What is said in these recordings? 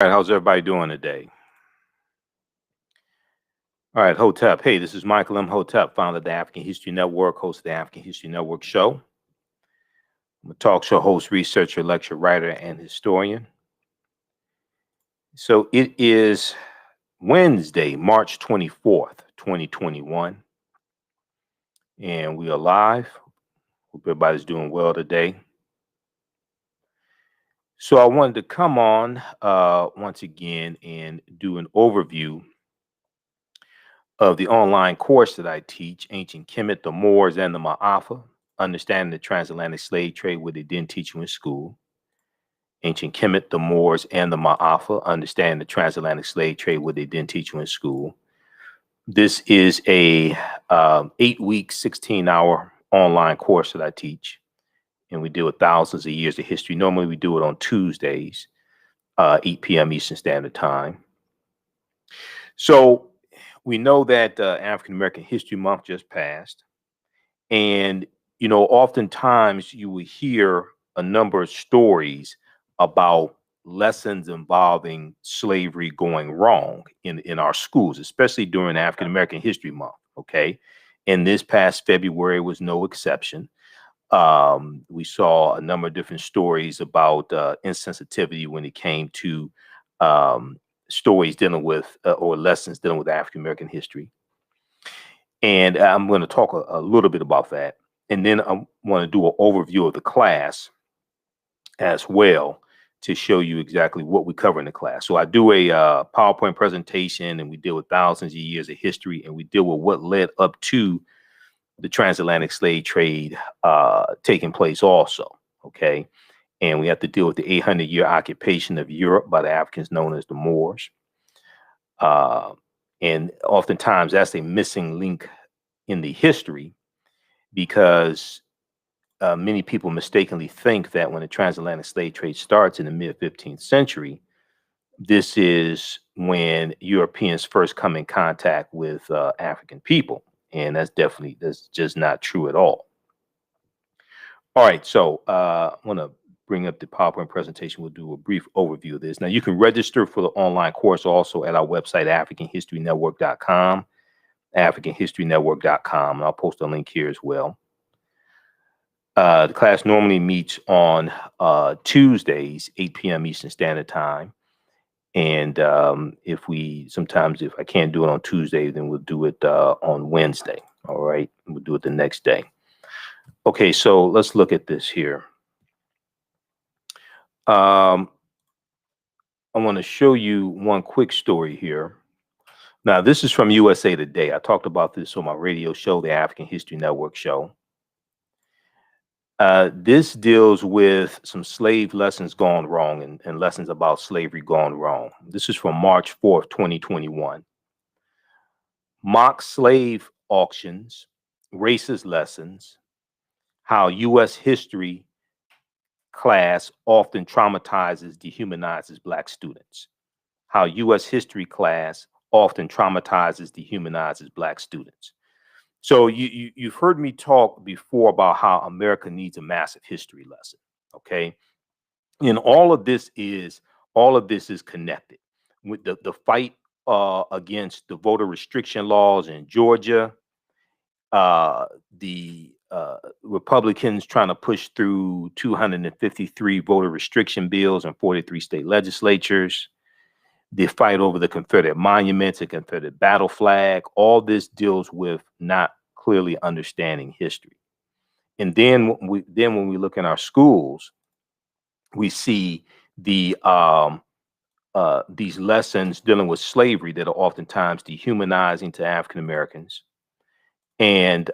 All right, how's everybody doing today? All right, Hotep. Hey, this is Michael Imhotep, founder of the African History Network, host of the African History Network show. I'm a talk show host, researcher, lecturer, writer, and historian. So it is Wednesday, March 24th, 2021, and we are live. Hope everybody's doing well today. So I wanted to come on once again and do an overview of the online course that I teach, Ancient Kemet, the Moors, and the Maafa, Understanding the Transatlantic Slave Trade, what they didn't teach you in school. Ancient Kemet, the Moors, and the Maafa, Understanding the Transatlantic Slave Trade, what they didn't teach you in school. This is a 8-week, 16-hour online course that I teach, and we deal with thousands of years of history. Normally, we do it on Tuesdays, 8 p.m. Eastern Standard Time. So we know that African American History Month just passed. And, oftentimes you will hear a number of stories about lessons involving slavery going wrong in our schools, especially during African American History Month. Okay. And this past February was no exception. We saw a number of different stories about insensitivity when it came to stories dealing with or lessons dealing with African American history. And I'm going to talk a little bit about that. And then I want to do an overview of the class as well to show you exactly what we cover in the class. So I do a PowerPoint presentation, and we deal with thousands of years of history, and we deal with what led up to the transatlantic slave trade taking place also. Okay. And we have to deal with the 800-year occupation of Europe by the Africans known as the Moors. And oftentimes that's a missing link in the history because many people mistakenly think that when the transatlantic slave trade starts in the mid 15th century, this is when Europeans first come in contact with African people. And that's just not true at all. All right, so I want to bring up the PowerPoint presentation. We'll do a brief overview of this. Now, you can register for the online course also at our website, AfricanHistoryNetwork.com, AfricanHistoryNetwork.com, and I'll post a link here as well. The class normally meets on Tuesdays, 8 p.m. Eastern Standard Time. And if I can't do it on Tuesday, then we'll do it on Wednesday. All right, we'll do it the next day. Okay, so let's look at this here. I want to show you one quick story here. Now, this is from USA Today. I talked about this on my radio show, the African History Network show. This deals with some slave lessons gone wrong and lessons about slavery gone wrong. This is from March 4th, 2021. Mock slave auctions, racist lessons, how U.S. history class often traumatizes, dehumanizes Black students. How U.S. history class often traumatizes, dehumanizes Black students. So you've heard me talk before about how America needs a massive history lesson, okay? And all of this is connected with the fight against the voter restriction laws in Georgia, the Republicans trying to push through 253 voter restriction bills in 43 state legislatures, the fight over the Confederate monuments, the Confederate battle flag. All this deals with not clearly understanding history. And then when we look in our schools, we see these lessons dealing with slavery that are oftentimes dehumanizing to African Americans, and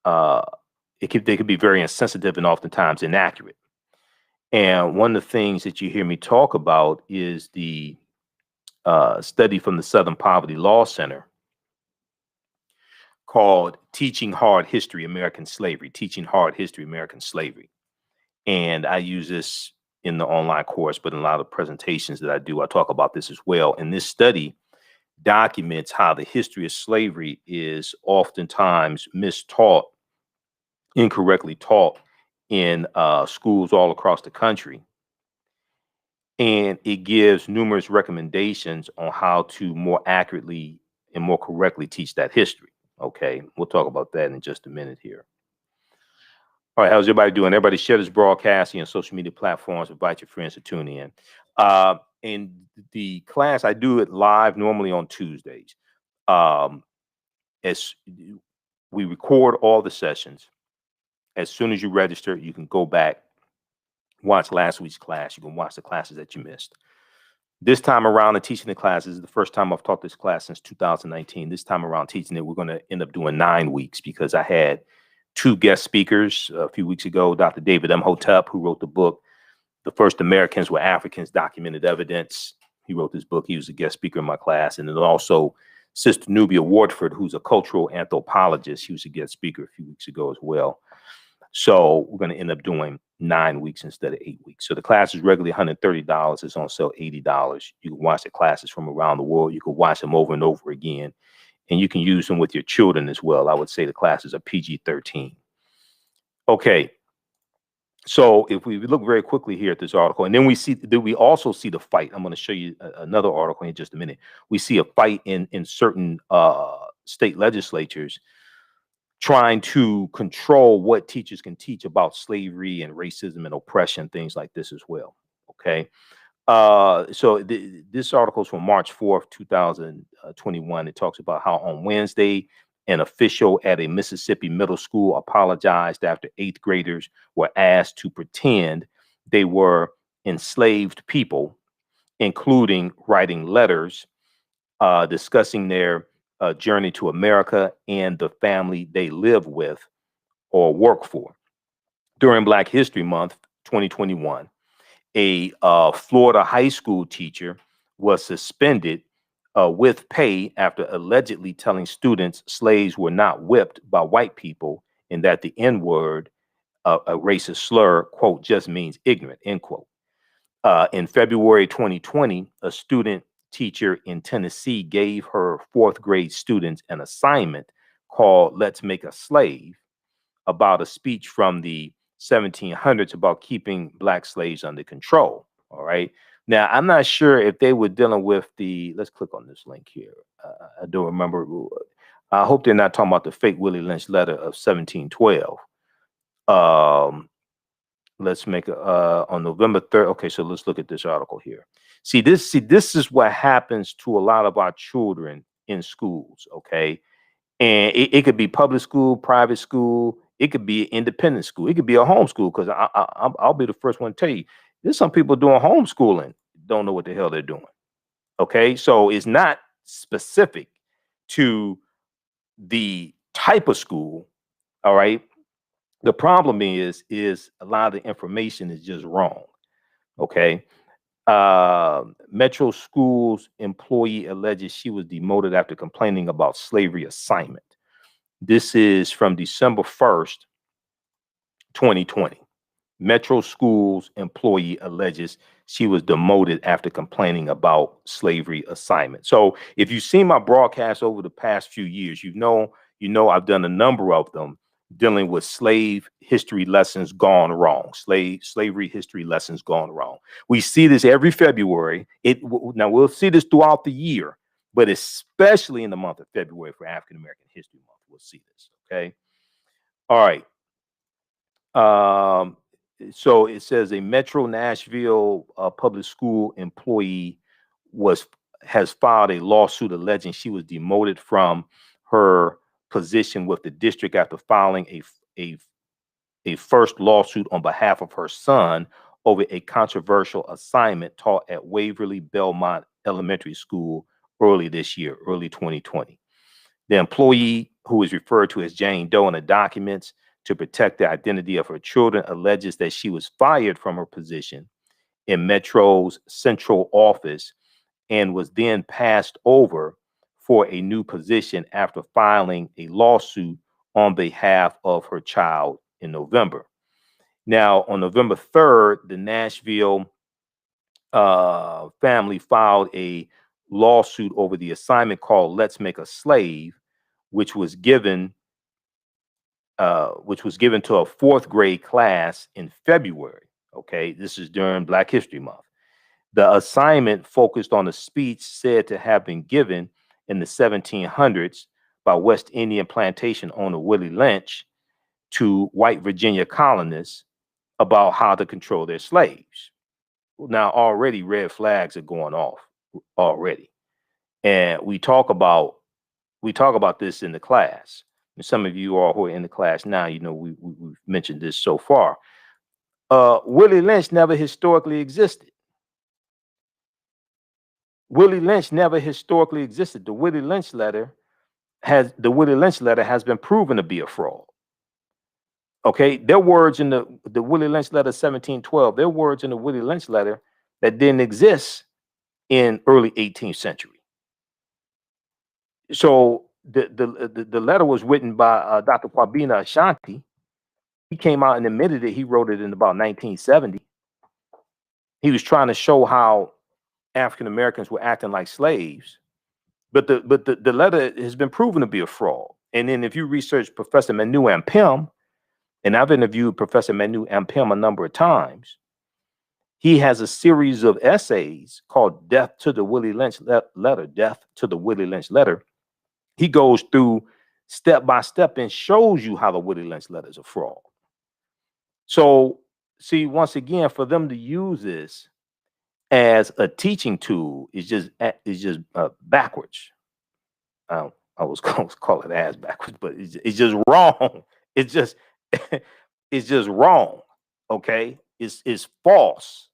they could be very insensitive and oftentimes inaccurate. And one of the things that you hear me talk about is the study from the Southern Poverty Law Center called Teaching Hard History, American Slavery, Teaching Hard History, American Slavery. And I use this in the online course, but in a lot of presentations that I do, I talk about this as well. And this study documents how the history of slavery is oftentimes mistaught, incorrectly taught in schools all across the country. and it gives numerous recommendations on how to more accurately and more correctly teach that history. Okay, we'll talk about that in just a minute here. All right, how's everybody doing? Everybody share this broadcast on social media platforms. Invite your friends to tune in. In the class, I do it live normally on Tuesdays. As we record all the sessions, as soon as you register, you can go back, watch last week's class. You can watch the classes that you missed. This time around, and teaching the classes is the first time I've taught this class since 2019. This time around teaching it, we're going to end up doing 9 weeks because I had 2 guest speakers a few weeks ago. Dr. David Imhotep, who wrote the book, The First Americans Were Africans, Documented Evidence. He wrote this book. He was a guest speaker in my class. And then also Sister Nubia Wardford, who's a cultural anthropologist. He was a guest speaker a few weeks ago as well. So we're going to end up doing 9 weeks instead of 8 weeks. So the class is regularly $130. It's on sale $80. You can watch the classes from around the world. You can watch them over and over again. And you can use them with your children as well. I would say the classes are PG-13. Okay. So if we look very quickly here at this article, and then we also see the fight. I'm going to show you another article in just a minute. We see a fight in certain state legislatures trying to control what teachers can teach about slavery and racism and oppression, things like this as well. Okay. So this article is from March 4th, 2021. It talks about how on Wednesday, an official at a Mississippi middle school apologized after 8th graders were asked to pretend they were enslaved people, including writing letters discussing their journey to America and the family they live with or work for. During Black History Month 2021, a Florida high school teacher was suspended with pay after allegedly telling students slaves were not whipped by white people and that the N-word, a racist slur, quote, just means ignorant, end quote. In February 2020, a student teacher in Tennessee gave her 4th grade students an assignment called Let's Make a Slave, about a speech from the 1700s about keeping Black slaves under control. All right. Now, I'm not sure if they were dealing with let's click on this link here. I don't remember. I hope they're not talking about the fake Willie Lynch letter of 1712. Let's make on November 3rd. Okay, so let's look at this article here. See, this is what happens to a lot of our children in schools. Okay. And it could be public school, private school. It could be independent school. It could be a homeschool, because I'll be the first one to tell you, there's some people doing homeschooling, don't know what the hell they're doing. Okay, so it's not specific to the type of school. All right. The problem is a lot of the information is just wrong. Okay. Metro Schools employee alleges she was demoted after complaining about slavery assignment. This is from December 1st, 2020. Metro Schools employee alleges she was demoted after complaining about slavery assignment. So if you've seen my broadcasts over the past few years, you know I've done a number of them dealing with slave history lessons gone wrong, slavery history lessons gone wrong. We see this every February. Now we'll see this throughout the year, but especially in the month of February for African American History Month, we'll see this. Okay. All right. So it says a Metro Nashville public school employee has filed a lawsuit alleging she was demoted from her position with the district after filing a first lawsuit on behalf of her son over a controversial assignment taught at Waverly Belmont Elementary School early this year, early 2020. The employee, who is referred to as Jane Doe in the documents to protect the identity of her children, alleges that she was fired from her position in Metro's central office and was then passed over for a new position after filing a lawsuit on behalf of her child in November. Now, on November 3rd, the Nashville family filed a lawsuit over the assignment called Let's Make a Slave, which was given to a 4th grade class in February. Okay, this is during Black History Month. The assignment focused on a speech said to have been given in the 1700s by West Indian plantation owner Willie Lynch to white Virginia colonists about how to control their slaves. Now, already red flags are going off already. And we talk about this in the class. And some of you all who are in the class now, you know, we've mentioned this so far. Willie Lynch never historically existed. Willie Lynch never historically existed. The Willie Lynch letter has been proven to be a fraud. Okay, their words in the Willie Lynch letter 1712, their words in the Willie Lynch letter that didn't exist in early 18th century. So the letter was written by Dr. Kwabena Ashanti. He came out and admitted it. He wrote it in about 1970. He was trying to show how African Americans were acting like slaves, but the letter has been proven to be a fraud. And then if you research Professor Manu Ampem, and I've interviewed Professor Manu Ampem a number of times, he has a series of essays called Death to the Willie Lynch Letter, Death to the Willie Lynch Letter. He goes through step by step and shows you how the Willie Lynch letter is a fraud. So, see, once again, for them to use this as a teaching tool is just backwards. I was going to call it as backwards, but it's just wrong. It's just it's just wrong. Okay, it's false.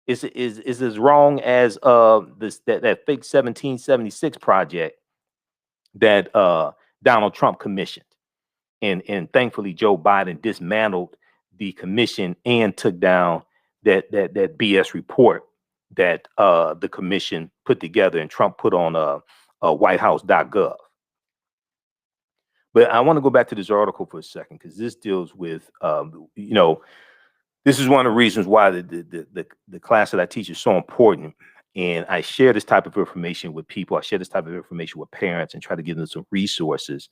It's as wrong as that fake 1776 project that Donald Trump commissioned, and thankfully Joe Biden dismantled the commission and took down that BS report that the commission put together and Trump put on whitehouse.gov. But I want to go back to this article for a second because this deals with this is one of the reasons why the class that I teach is so important. And I share this type of information with people. I share this type of information with parents and try to give them some resources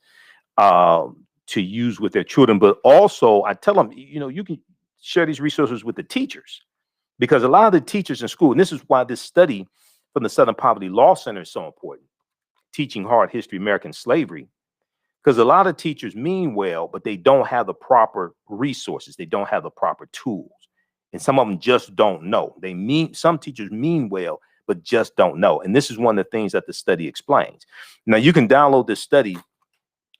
to use with their children. But also I tell them, you can share these resources with the teachers, because a lot of the teachers in school, and this is why this study from the Southern Poverty Law Center is so important, teaching hard history, American slavery, because a lot of teachers mean well, but they don't have the proper resources. They don't have the proper tools. And some of them just don't know. Some teachers mean well, but just don't know. And this is one of the things that the study explains. Now, you can download this study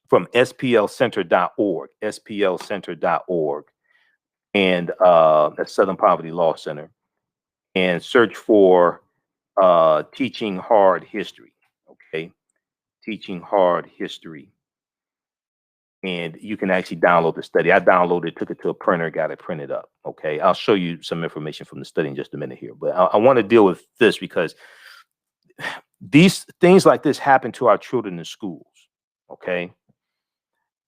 from splcenter.org, splcenter.org, and that's Southern Poverty Law Center, and search for Teaching Hard History. Okay, Teaching Hard History. And you can actually download the study. I downloaded it, took it to a printer, got it printed up. Okay, I'll show you some information from the study in just a minute here. But I want to deal with this because these things like this happen to our children in schools. Okay,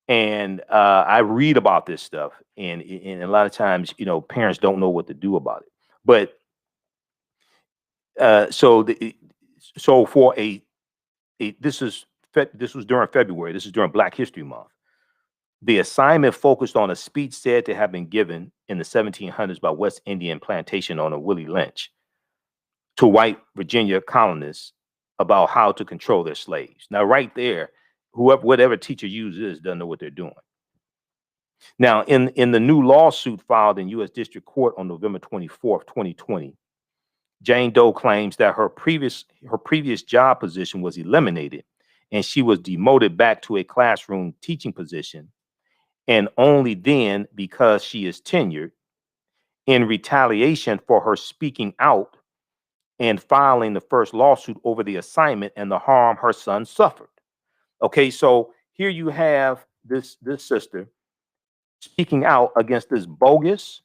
and I read about this stuff, and a lot of times, parents don't know what to do about it. But so for this was during February. This is during Black History Month. The assignment focused on a speech said to have been given in the 1700s by West Indian plantation owner Willie Lynch to white Virginia colonists about how to control their slaves. Now, right there, whatever teacher uses doesn't know what they're doing. Now, in the new lawsuit filed in U.S. District Court on November 24th, 2020, Jane Doe claims that her previous job position was eliminated and she was demoted back to a classroom teaching position, and only then because she is tenured, in retaliation for her speaking out and filing the first lawsuit over the assignment and the harm her son suffered. Okay, so here you have this sister speaking out against this bogus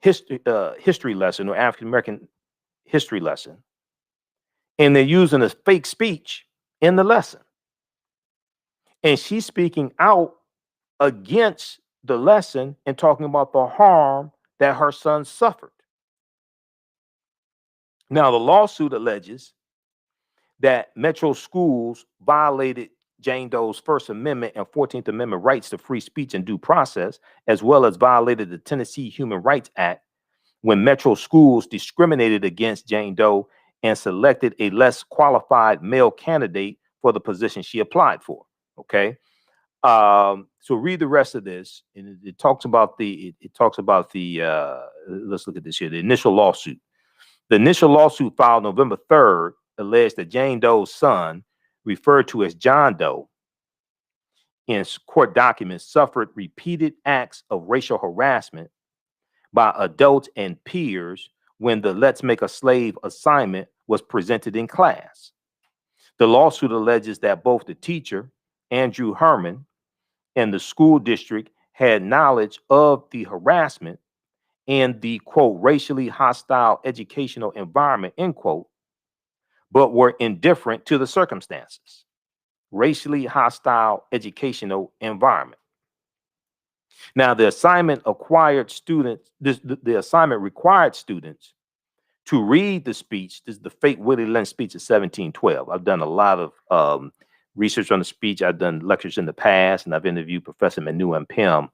history lesson, or African American history lesson, and they're using a fake speech in the lesson, and she's speaking out against the lesson and talking about the harm that her son suffered. Now, the lawsuit alleges that Metro schools violated Jane Doe's First Amendment and 14th Amendment rights to free speech and due process, as well as violated the Tennessee Human Rights Act when metro schools discriminated against Jane Doe and selected a less qualified male candidate for the position she applied for. Okay. So read the rest of this, and it talks about let's look at this here, the initial lawsuit. The initial lawsuit filed November 3rd alleged that Jane Doe's son, referred to as John Doe in court documents, suffered repeated acts of racial harassment by adults and peers when the Let's Make a Slave assignment was presented in class. The lawsuit alleges that both the teacher, Andrew Herman, and the school district had knowledge of the harassment and the, quote, racially hostile educational environment, end quote, but were indifferent to the circumstances. Racially hostile educational environment. Now, the assignment required students to read the speech. This is the fake Willie Lynch speech of 1712. I've done a lot of research on the speech. I've done lectures in the past, and I've interviewed Professor Manu and Pim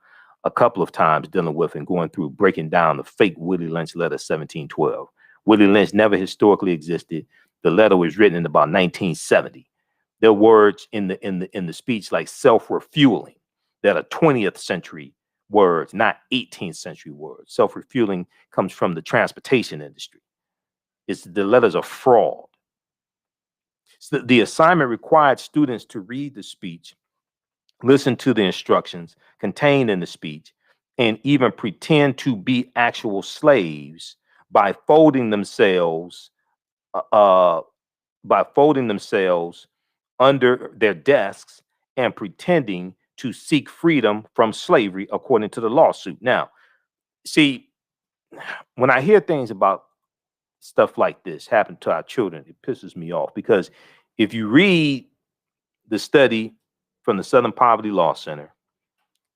a couple of times dealing with and going through breaking down the fake Willie Lynch letter 1712. Willie Lynch never historically existed. The letter was written in about 1970. There are words in the speech like self-refueling that are 20th century words, not 18th century words. Self-refueling comes from the transportation industry. The letters are fraud. So the assignment required students to read the speech, listen to the instructions contained in the speech, and even pretend to be actual slaves by folding themselves under their desks and pretending to seek freedom from slavery, according to the lawsuit. Now, see, when I hear things about stuff like this happen to our children, it pisses me off, because if you read the study from the Southern Poverty Law Center,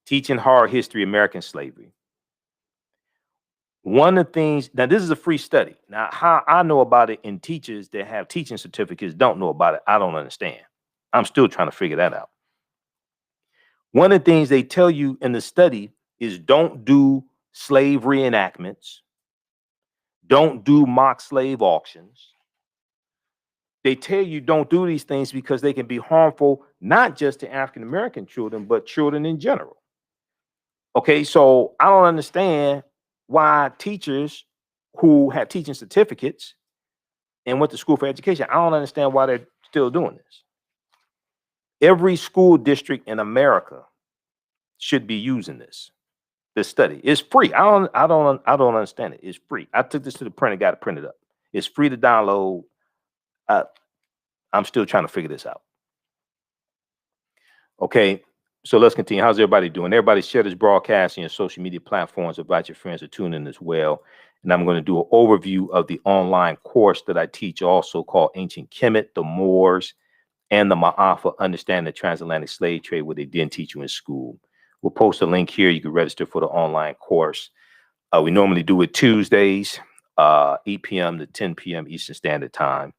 Teaching Hard History, American Slavery, one of the things, now this is a free study. Now, how I know about it and teachers that have teaching certificates don't know about it, I don't understand. I'm still trying to figure that out. One of the things they tell you in the study is don't do slave reenactments. Don't do mock slave auctions. They tell you don't do these things because they can be harmful, not just to African-American children, but children in general. Okay, so I don't understand why teachers who have teaching certificates and went to school for education, I don't understand why they're still doing this. Every school district in America should be using this study. It's free. I don't understand it. It's free. I took this to the printer, got it printed up. It's free to download. I'm still trying to figure this out. Okay, so let's continue. How's everybody doing? Everybody share this broadcast on your social media platforms. Invite your friends to tune in as well. And I'm going to do an overview of the online course that I teach, also called Ancient Kemet, the Moors, and the Maafa, Understanding the Transatlantic Slave Trade, what they didn't teach you in school. We'll post a link here. You can register for the online course. We normally do it Tuesdays, 8 p.m. to 10 p.m. Eastern Standard Time.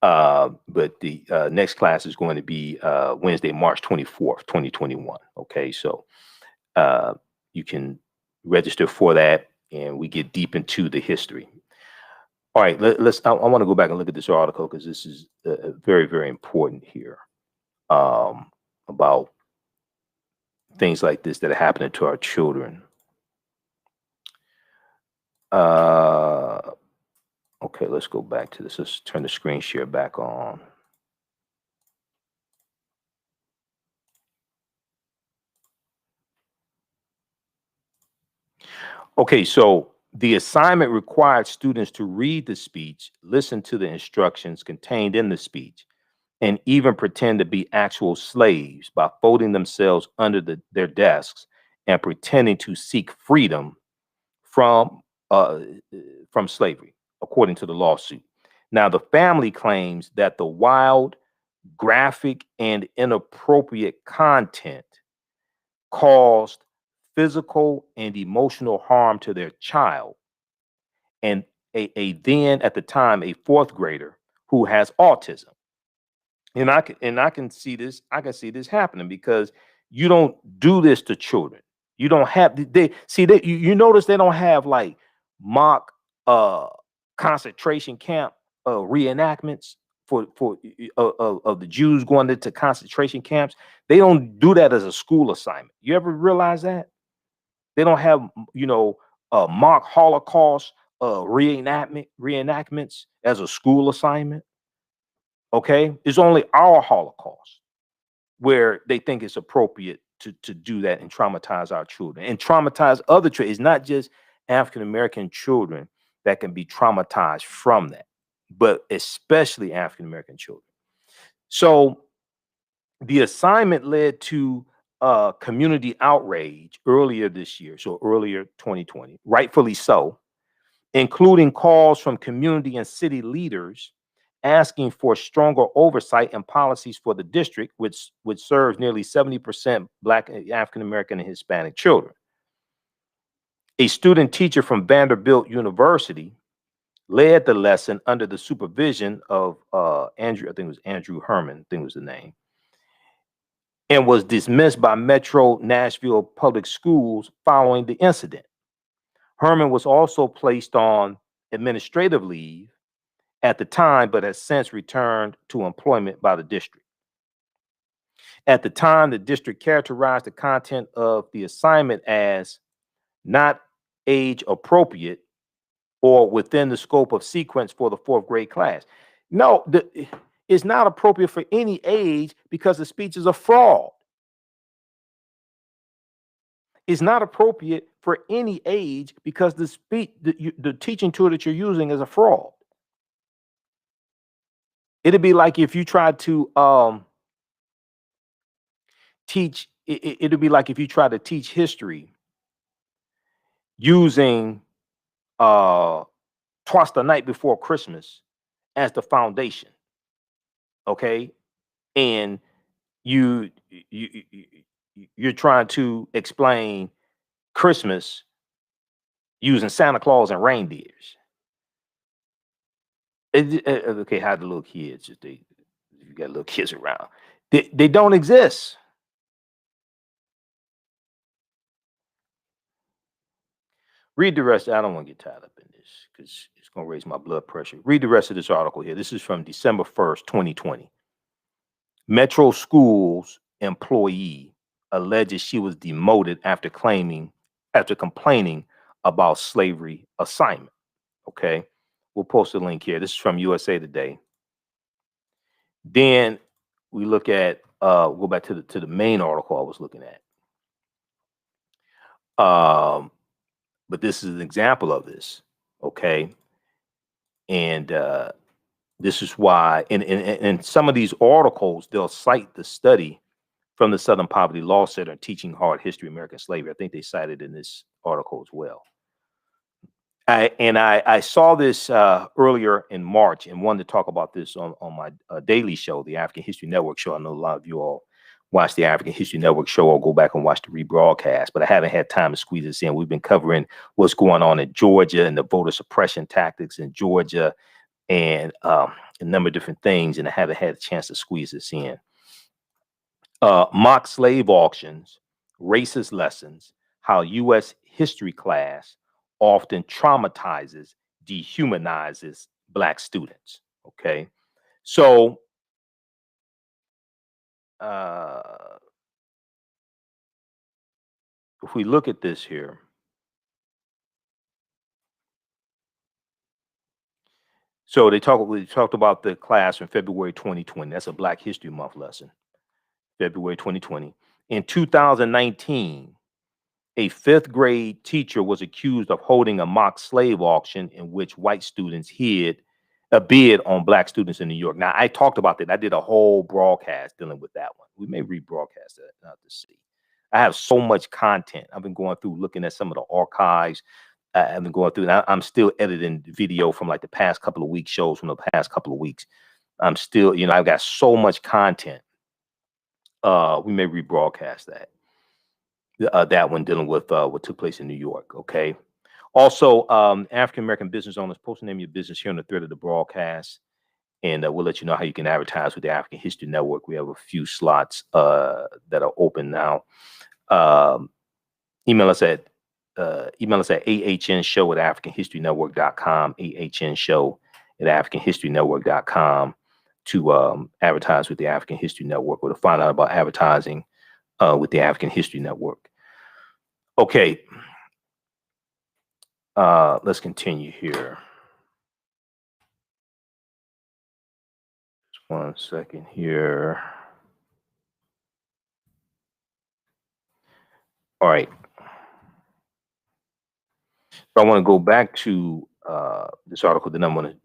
But the next class is going to be Wednesday, March 24th, 2021. Okay, so you can register for that, and we get deep into the history. All right, I want to go back and look at this article, because this is very, very important here about things like this that are happening to our children. Okay, let's go back to this. Let's turn the screen share back on. Okay, so the assignment required students to read the speech, listen to the instructions contained in the speech, and even pretend to be actual slaves by folding themselves under their desks and pretending to seek freedom from slavery, according to the lawsuit. Now, the family claims that the wild, graphic, and inappropriate content caused physical and emotional harm to their child, and then at the time a fourth grader who has autism. And I can see this. I can see this happening, because you don't do this to children. You don't have, they see that you notice they don't have like mock concentration camp reenactments of the Jews going into concentration camps. They don't do that as a school assignment. You ever realize that? They don't have, mock Holocaust reenactments as a school assignment. Okay, it's only our Holocaust where they think it's appropriate to do that and traumatize our children and traumatize other children. It's not just African American children that can be traumatized from that, but especially African American children. So the assignment led to community outrage earlier this year, so earlier 2020, rightfully so, including calls from community and city leaders asking for stronger oversight and policies for the district, which serves nearly 70% Black, African American, and Hispanic children. A student teacher from Vanderbilt University led the lesson under the supervision of Andrew, I think it was Andrew Herman, I think was the name, and was dismissed by Metro Nashville Public Schools following the incident. Herman was also placed on administrative leave at the time, but has since returned to employment by the district. At the time, the district characterized the content of the assignment as not age appropriate or within the scope of sequence for the fourth grade class. No, it's not appropriate for any age because the speech is a fraud. It's not appropriate for any age because the teaching tool that you're using is a fraud. It'd be like if you tried to teach. It'd be like if you try to teach history using Twice the Night Before Christmas as the foundation. Okay, and you're trying to explain Christmas using Santa Claus and reindeers. Okay, how the little kids, if you got little kids around, they don't exist. Read the rest. I don't want to get tied up in this because it's going to raise my blood pressure. Read the rest of this article here. This is from December 1st, 2020. Metro Schools employee alleges she was demoted after complaining about slavery assignment. Okay, we'll post a link here. This is from USA Today. Then we look at go back to the main article I was looking at. But this is an example of this. Okay, and this is why in some of these articles they'll cite the study from the Southern Poverty Law Center teaching hard history of American slavery. I think they cited in this article as well. I saw this earlier in March and wanted to talk about this on my daily show, the African History Network show. I know a lot of you all watch the African History Network show or go back and watch the rebroadcast, but I haven't had time to squeeze this in. We've been covering what's going on in Georgia and the voter suppression tactics in Georgia and a number of different things, and I haven't had a chance to squeeze this in. Mock slave auctions, racist lessons, how U.S. history class often traumatizes, dehumanizes Black students. Okay, so if we look at this here, so we talked about the class from February 2020. That's a Black History Month lesson, February 2020. In 2019, a fifth grade teacher was accused of holding a mock slave auction in which white students hid a bid on Black students in New York. Now, I talked about that. I did a whole broadcast dealing with that one. We may rebroadcast that out to see. I have so much content. I've been going through looking at some of the archives. I've been going through, and I'm still editing video from like the past couple of weeks, shows from the past couple of weeks. I'm still, I've got so much content. We may rebroadcast that. That one dealing with what took place in New York. Okay. Also, African American business owners, post the name of your business here on the thread of the broadcast, and we'll let you know how you can advertise with the African History Network. We have a few slots that are open now. Email us at email us at ahnshow@africanhistorynetwork.com, ahnshow@africanhistorynetwork.com to advertise with the African History Network or to find out about advertising with the African History Network. Okay, let's continue here. Just 1 second here. All right. So I want to go back to this article, then I'm going to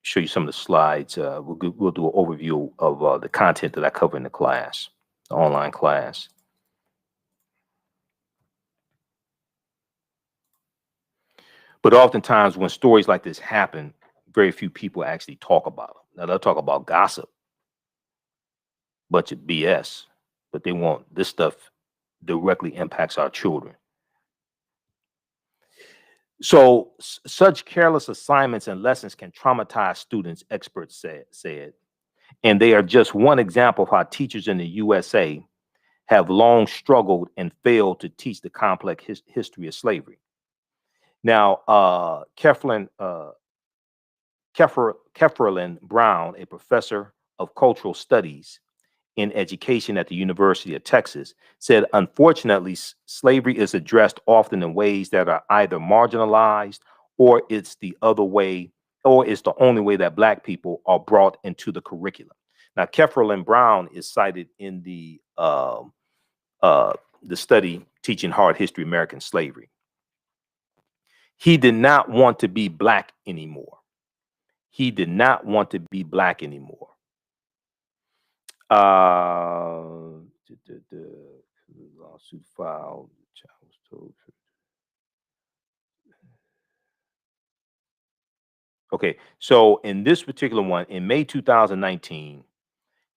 show you some of the slides. We'll do an overview of the content that I cover in the class, the online class. But oftentimes when stories like this happen, very few people actually talk about them. Now they'll talk about gossip, bunch of BS, but they won't. This stuff directly impacts our children. So such careless assignments and lessons can traumatize students, experts said. And they are just one example of how teachers in the USA have long struggled and failed to teach the complex history of slavery. Now, Kefferlin Brown, a professor of cultural studies in education at the University of Texas, said, unfortunately, slavery is addressed often in ways that are either marginalized or it's the other way, or it's the only way that Black people are brought into the curriculum. Now, Kefferlin Brown is cited in the study Teaching Hard History American Slavery. He did not want to be Black anymore. He did not want to be Black anymore. Lawsuit filed. Child was told. Okay, so in this particular one, in May 2019,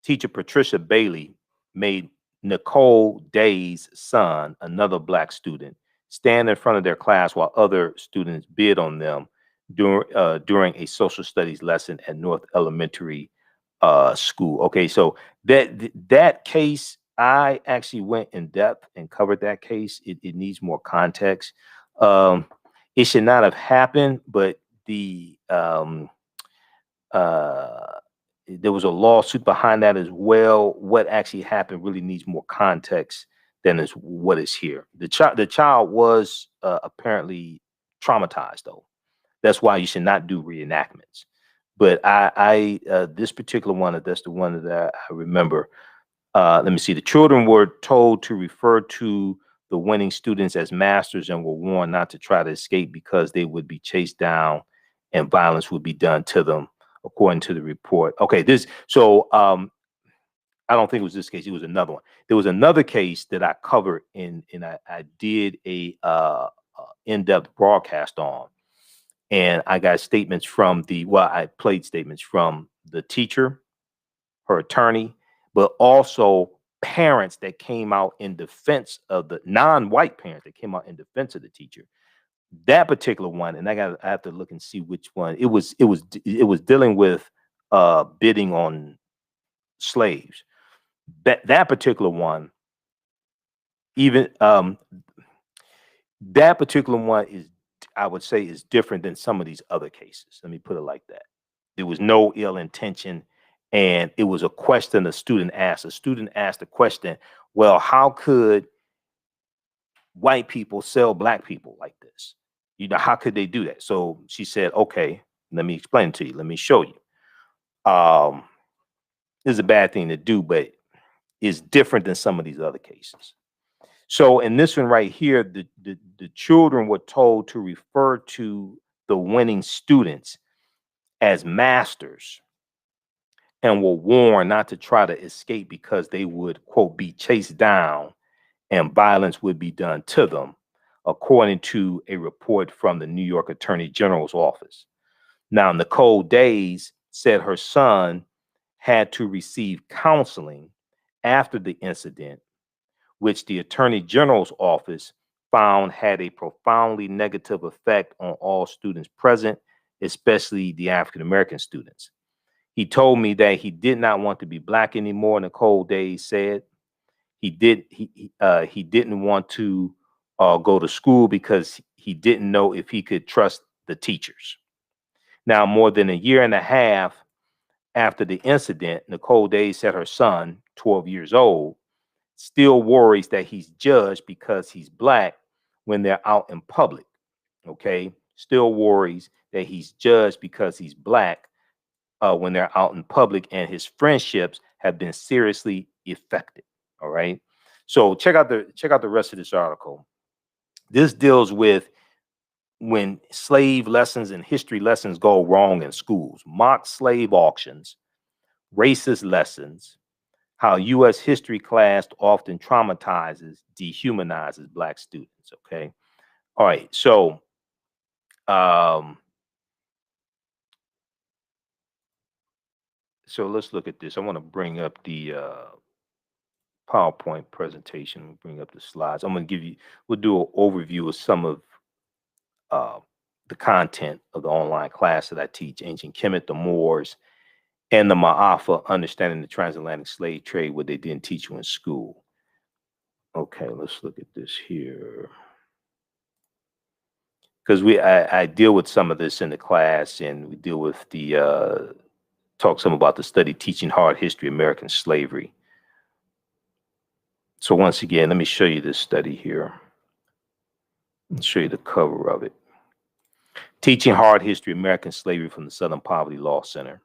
teacher Patricia Bailey made Nicole Day's son, another Black student, stand in front of their class while other students bid on them during a social studies lesson at North Elementary School. Okay, so that case, I actually went in depth and covered that case. It needs more context. It should not have happened, but there was a lawsuit behind that as well. What actually happened really needs more context than is what is here. The child was apparently traumatized, though. That's why you should not do reenactments. But this particular one, that's the one that I remember. Let me see. The children were told to refer to the winning students as masters and were warned not to try to escape because they would be chased down and violence would be done to them, according to the report. Okay, I don't think it was this case. It was another one. There was another case that I covered and I did a in-depth broadcast on. And I got statements from I played statements from the teacher, her attorney, but also parents that came out in defense of the non-white parents that came out in defense of the teacher. That particular one, and I have to look and see which one. It was dealing with bidding on slaves. That particular one, even that particular one is, I would say, is different than some of these other cases. Let me put it like that. There was no ill intention, and it was a question the student asked. A student asked the question, well, how could white people sell Black people like this? You know, how could they do that? So she said, okay, let me explain it to you. Let me show you. This is a bad thing to do, but it's different than some of these other cases. So in this one right here, the children were told to refer to the winning students as masters and were warned not to try to escape because they would, quote, be chased down and violence would be done to them, according to a report from the New York Attorney General's office. Now, Nicole Days said her son had to receive counseling after the incident, which the Attorney General's office found had a profoundly negative effect on all students present, especially the African American students. He told me that he did not want to be Black anymore, Nicole Days said. He didn't want to go to school because he didn't know if he could trust the teachers. Now, more than a year and a half after the incident, Nicole Days said her son, 12 years old, still worries that he's judged because he's Black when they're out in public. Okay, still worries that he's judged because he's Black when they're out in public, and his friendships have been seriously affected. All right, so check out the rest of this article. This deals with when slave lessons and history lessons go wrong in schools, mock slave auctions, racist lessons, how U.S. history class often traumatizes, dehumanizes Black students. Okay, all right, um, so let's look at this. I want to bring up the PowerPoint presentation. Bring up the slides. We'll do an overview of some of uh, the content of the online class that I teach: ancient Kemet, the Moors, and the Maafa, understanding the transatlantic slave trade, what they didn't teach you in school. Okay, let's look at this here. Because I deal with some of this in the class, and we deal with talk some about the study teaching hard history, American slavery. So once again, let me show you this study here. I'll show you the cover of it. Teaching Hard History, American Slavery from the Southern Poverty Law Center.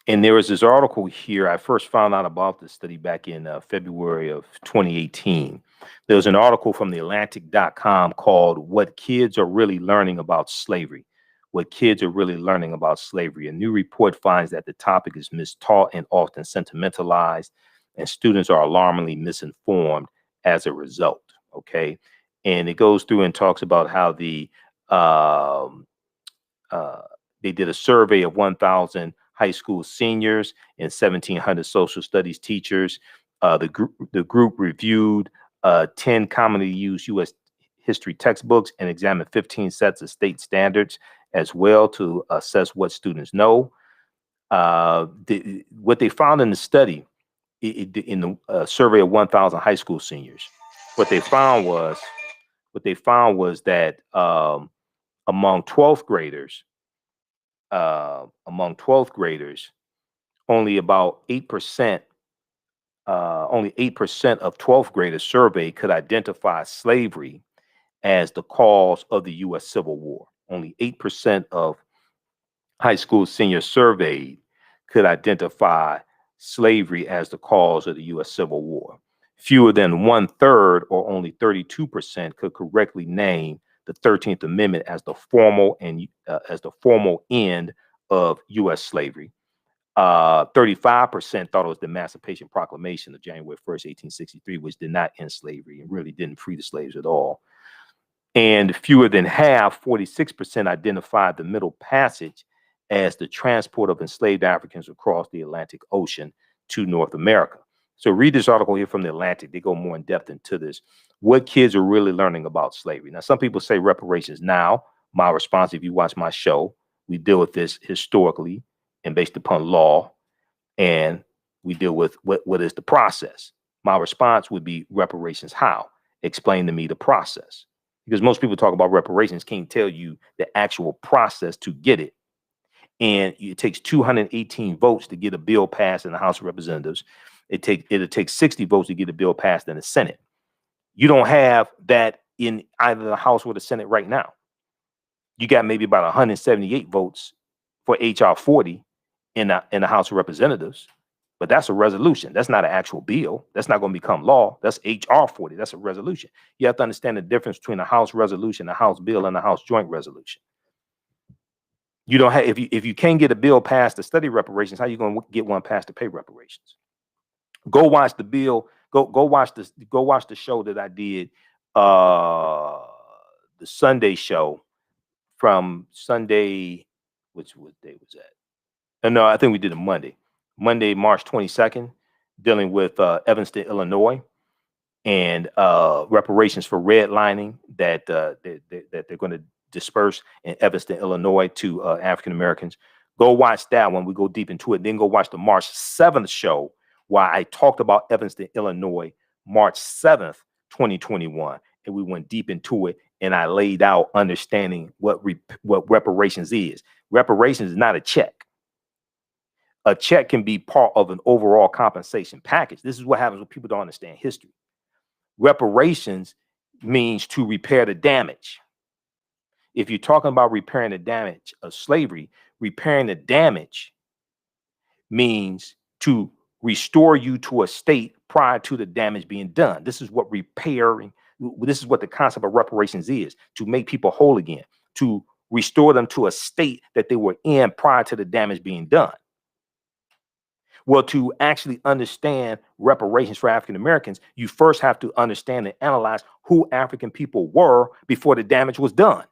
And there was this article here. I first found out about this study back in February of 2018. There was an article from theatlantic.com called What Kids Are Really Learning About Slavery. What Kids Are Really Learning About Slavery. A new report finds that the topic is mistaught and often sentimentalized, and students are alarmingly misinformed as a result. Okay. And it goes through and talks about how they did a survey of 1,000 high school seniors and 1,700 social studies teachers. The group reviewed 10 commonly used U.S. history textbooks and examined 15 sets of state standards as well to assess what students know. What they found in the study, in the survey of 1,000 high school seniors, what they found was that among 12th graders, only about 8%, only 8% of 12th graders surveyed could identify slavery as the cause of the U.S. Civil War. Only 8% of high school seniors surveyed could identify slavery as the cause of the U.S. Civil War. Fewer than 1/3, or only 32%, could correctly name the 13th Amendment as the formal end of U.S. slavery. 35% thought it was the Emancipation Proclamation of January 1st, 1863, which did not end slavery and really didn't free the slaves at all. And fewer than half, 46%, identified the Middle Passage as the transport of enslaved Africans across the Atlantic Ocean to North America. So read this article here from the Atlantic. They go more in depth into this. What kids are really learning about slavery. Now, some people say reparations. Now, my response, if you watch my show, we deal with this historically and based upon law, and we deal with what is the process. My response would be reparations. How? Explain to me the process. Because most people talk about reparations, can't tell you the actual process to get it. And it takes 218 votes to get a bill passed in the House of Representatives. It'll take 60 votes to get a bill passed in the Senate. You don't have that in either the House or the Senate right now. You got maybe about 178 votes for HR 40 in the House of Representatives, but that's a resolution. That's not an actual bill. That's not going to become law. That's HR 40. That's a resolution. You have to understand the difference between a House resolution, a House bill, and a House joint resolution. You don't have, if you can't get a bill passed to study reparations, how are you going to get one passed to pay reparations? Go watch the bill. Go watch this. Go watch the show that I did, the Sunday show from Sunday. What day was that? No, I think we did it Monday, March 22nd, dealing with Evanston, Illinois, and reparations for redlining that they're going to disperse in Evanston, Illinois to African Americans. Go watch that one. We go deep into it. Then go watch the March 7th show why I talked about Evanston, Illinois, March 7th, 2021. And we went deep into it, and I laid out understanding what reparations is. Reparations is not a check. A check can be part of an overall compensation package. This is what happens when people don't understand history. Reparations means to repair the damage. If you're talking about repairing the damage of slavery, repairing the damage means to restore you to a state prior to the damage being done. This is what repairing, this is what the concept of reparations is, to make people whole again, to restore them to a state that they were in prior to the damage being done. Well, to actually understand reparations for African Americans, you first have to understand and analyze who African people were before the damage was done.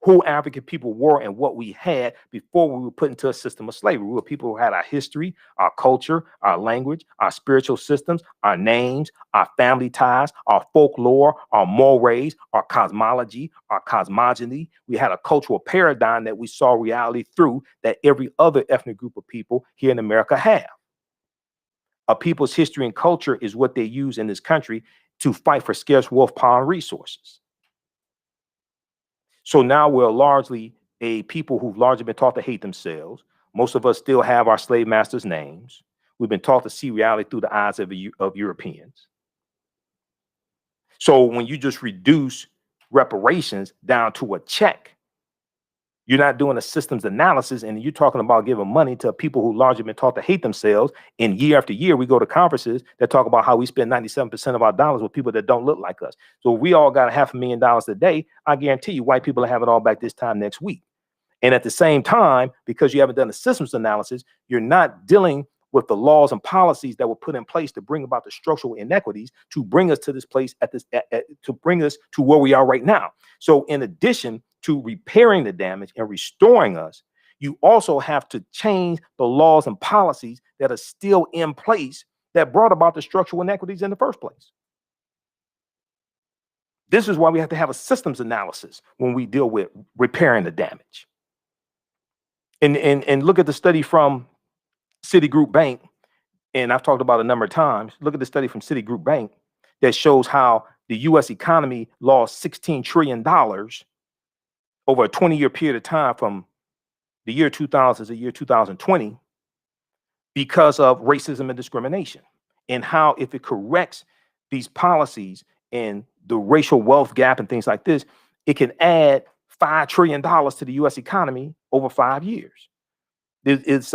Who African people were and what we had before we were put into a system of slavery. We were people who had our history, our culture, our language, our spiritual systems, our names, our family ties, our folklore, our mores, our cosmology, our cosmogony. We had a cultural paradigm that we saw reality through that every other ethnic group of people here in America have. A people's history and culture is what they use in this country to fight for scarce wolf power and resources. So now we're largely a people who've largely been taught to hate themselves. Most of us still have our slave masters' names. We've been taught to see reality through the eyes of Europeans. So when you just reduce reparations down to a check, you're not doing a systems analysis, and you're talking about giving money to people who largely been taught to hate themselves. And year after year, we go to conferences that talk about how we spend 97% of our dollars with people that don't look like us. So we all got $500,000 a day. I guarantee you white people will have it all back this time next week. And at the same time, because you haven't done a systems analysis, you're not dealing with the laws and policies that were put in place to bring about the structural inequities to bring us to this place to bring us to where we are right now. So in addition to repairing the damage and restoring us, you also have to change the laws and policies that are still in place that brought about the structural inequities in the first place. This is why we have to have a systems analysis when we deal with repairing the damage. And look at the study from Citigroup Bank, and I've talked about it a number of times. Look at the study from Citigroup Bank that shows how the U.S. economy lost $16 trillion over a 20-year period of time from the year 2000 to the year 2020 because of racism and discrimination, and how if it corrects these policies and the racial wealth gap and things like this, it can add $5 trillion to the U.S. economy over 5 years. It's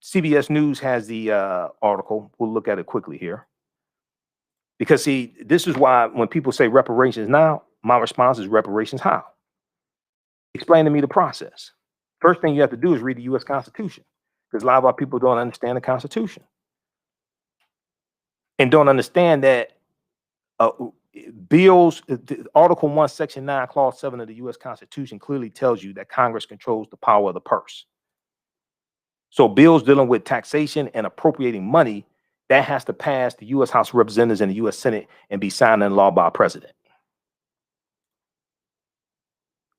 CBS News has the article. We'll look at it quickly here. Because see, this is why when people say reparations now, my response is reparations how? Explain to me the process. First thing you have to do is read the U.S. Constitution, because a lot of our people don't understand the Constitution and don't understand that bills, Article 1, Section 9, Clause 7 of the U.S. Constitution clearly tells you that Congress controls the power of the purse. So bills dealing with taxation and appropriating money, that has to pass the U.S. House of Representatives and the U.S. Senate and be signed into law by a president.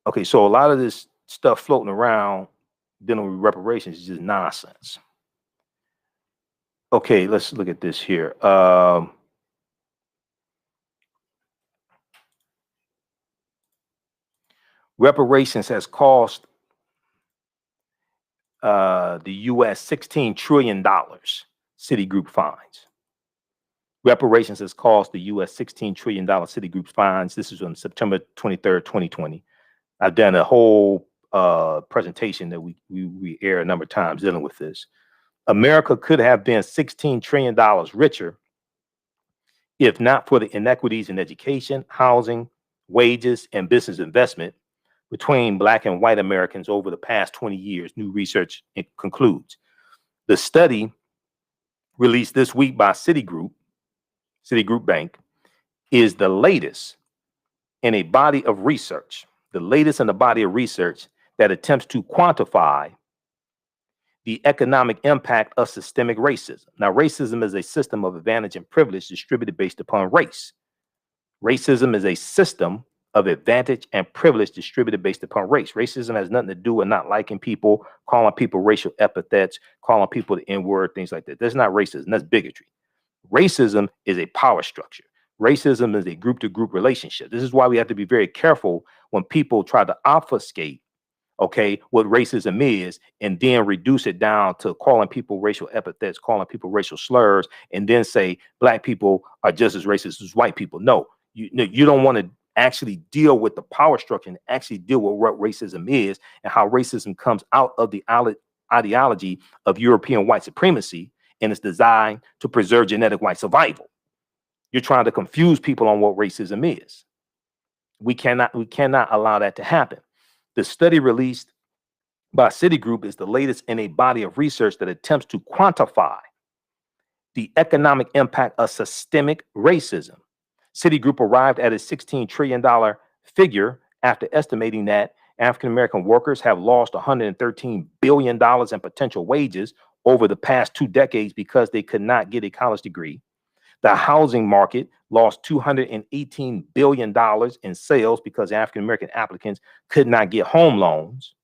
Okay, so a lot of this stuff floating around dealing with reparations is just nonsense. Okay, let's look at this here. Reparations has cost the U.S. $16 trillion, Citigroup fines. Reparations has cost the U.S. $16 trillion Citigroup fines. This is on September 23rd, 2020. I've done a whole presentation that we air a number of times dealing with this. America could have been $16 trillion richer if not for the inequities in education, housing, wages, and business investment between Black and white Americans over the past 20 years, new research concludes. The study released this week by Citigroup Bank is the latest in a body of research, that attempts to quantify the economic impact of systemic racism. Now, racism is a system of advantage and privilege distributed based upon race. Racism is a system of advantage and privilege distributed based upon race. Racism has nothing to do with not liking people, calling people racial epithets, calling people the N-word, things like that. That's not racism. That's bigotry. Racism is a power structure. Racism is a group-to-group relationship. This is why we have to be very careful when people try to obfuscate, okay, what racism is, and then reduce it down to calling people racial epithets, calling people racial slurs, and then say black people are just as racist as white people. No, you don't want to actually deal with the power structure and actually deal with what racism is and how racism comes out of the ideology of European white supremacy, and it's designed to preserve genetic white survival. You're trying to confuse people on what racism is. We cannot allow that to happen. The study released by Citigroup is the latest in a body of research that attempts to quantify the economic impact of systemic racism. Citigroup arrived at a $16 trillion figure after estimating that African-American workers have lost $113 billion in potential wages over the past 2 decades because they could not get a college degree. The housing market lost $218 billion in sales because African-American applicants could not get home loans.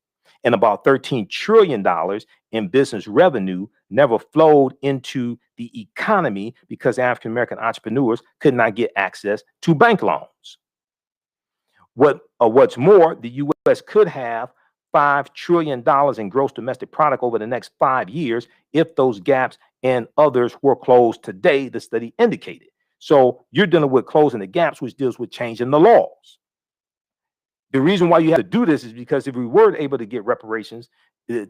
And about $13 trillion in business revenue never flowed into the economy because African-American entrepreneurs could not get access to bank loans. What's more, the U.S. could have $5 trillion in gross domestic product over the next 5 years if those gaps and others were closed today, the study indicated. So you're dealing with closing the gaps, which deals with changing the laws. The reason why you have to do this is because if we were able to get reparations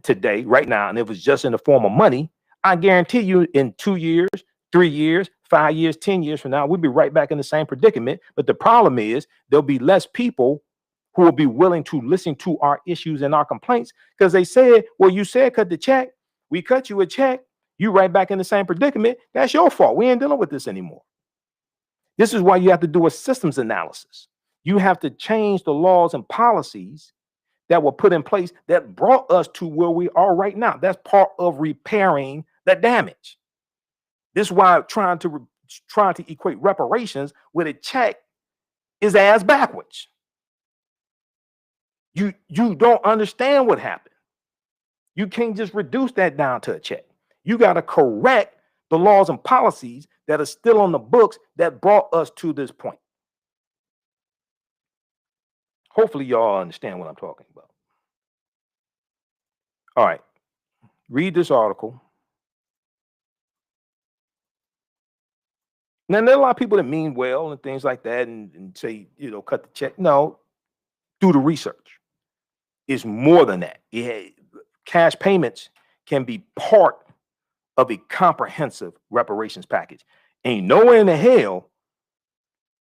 today, right now, and it was just in the form of money, I guarantee you in 2 years, 3 years, 5 years, 10 years from now, we'll be right back in the same predicament. But the problem is there'll be less people who will be willing to listen to our issues and our complaints because they said, well, you said cut the check. We cut you a check. You right back in the same predicament. That's your fault. We ain't dealing with this anymore. This is why you have to do a systems analysis. You have to change the laws and policies that were put in place that brought us to where we are right now. That's part of repairing the damage. This is why trying to equate reparations with a check is ass backwards. You don't understand what happened. You can't just reduce that down to a check. You got to correct the laws and policies that are still on the books that brought us to this point. Hopefully y'all understand what I'm talking about. All right, read this article. Now, there are a lot of people that mean well and things like that and say, cut the check. No, do the research. It's more than that. Cash payments can be part of a comprehensive reparations package. Ain't nowhere in the hell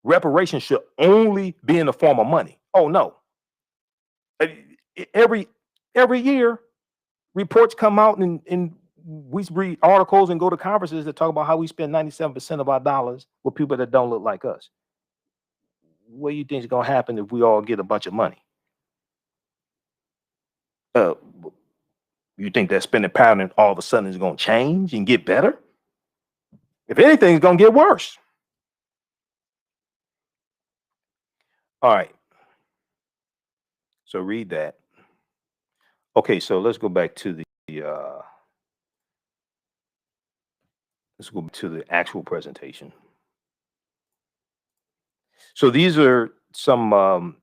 reparations should only be in the form of money. Oh, no. Every year, reports come out and we read articles and go to conferences that talk about how we spend 97% of our dollars with people that don't look like us. What do you think is going to happen if we all get a bunch of money? You think that spending pattern all of a sudden is going to change and get better? If anything, it's going to get worse. All right. So read that. Okay, so let's go back to the actual presentation. So these are some of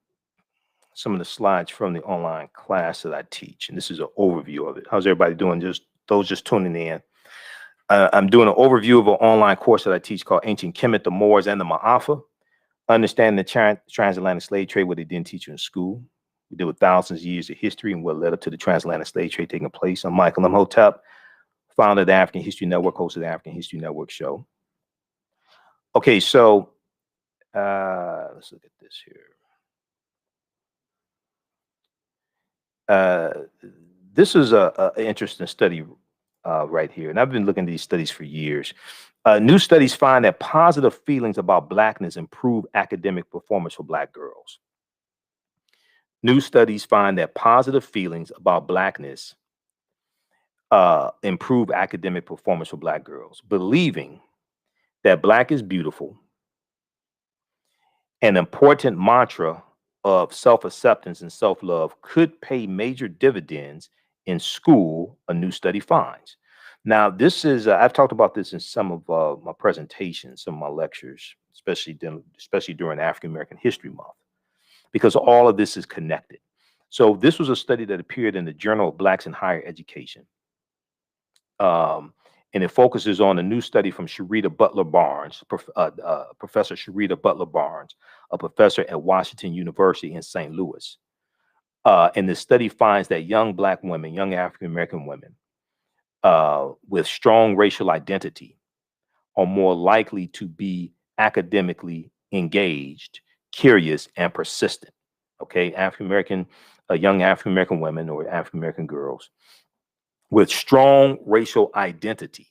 the slides from the online class that I teach, and this is an overview of it. How's everybody doing? Those just tuning in. I'm doing an overview of an online course that I teach called Ancient Kemet, the Moors, and the Maafa. Understanding the transatlantic slave trade, what they didn't teach you in school. We deal with thousands of years of history and what led up to the transatlantic slave trade taking place. I'm Michael Imhotep, founder of the African History Network, host of the African History Network show. Okay, so let's look at this here. This is an interesting study right here, and I've been looking at these studies for years. New studies find that positive feelings about Blackness improve academic performance for Black girls. New studies find that positive feelings about Blackness improve academic performance for Black girls. Believing that Black is beautiful, an important mantra of self-acceptance and self-love could pay major dividends in school, a new study finds. Now, this is I've talked about this in some of my presentations, some of my lectures, especially during African American History Month, because all of this is connected. So this was a study that appeared in the Journal of Blacks in Higher Education. And it focuses on a new study from Sharita Butler Barnes, Professor Sharita Butler Barnes, a professor at Washington University in St. Louis. And the study finds that young Black women, young African American women with strong racial identity are more likely to be academically engaged, curious, and persistent. Okay, African American, young African American women or African American girls with strong racial identity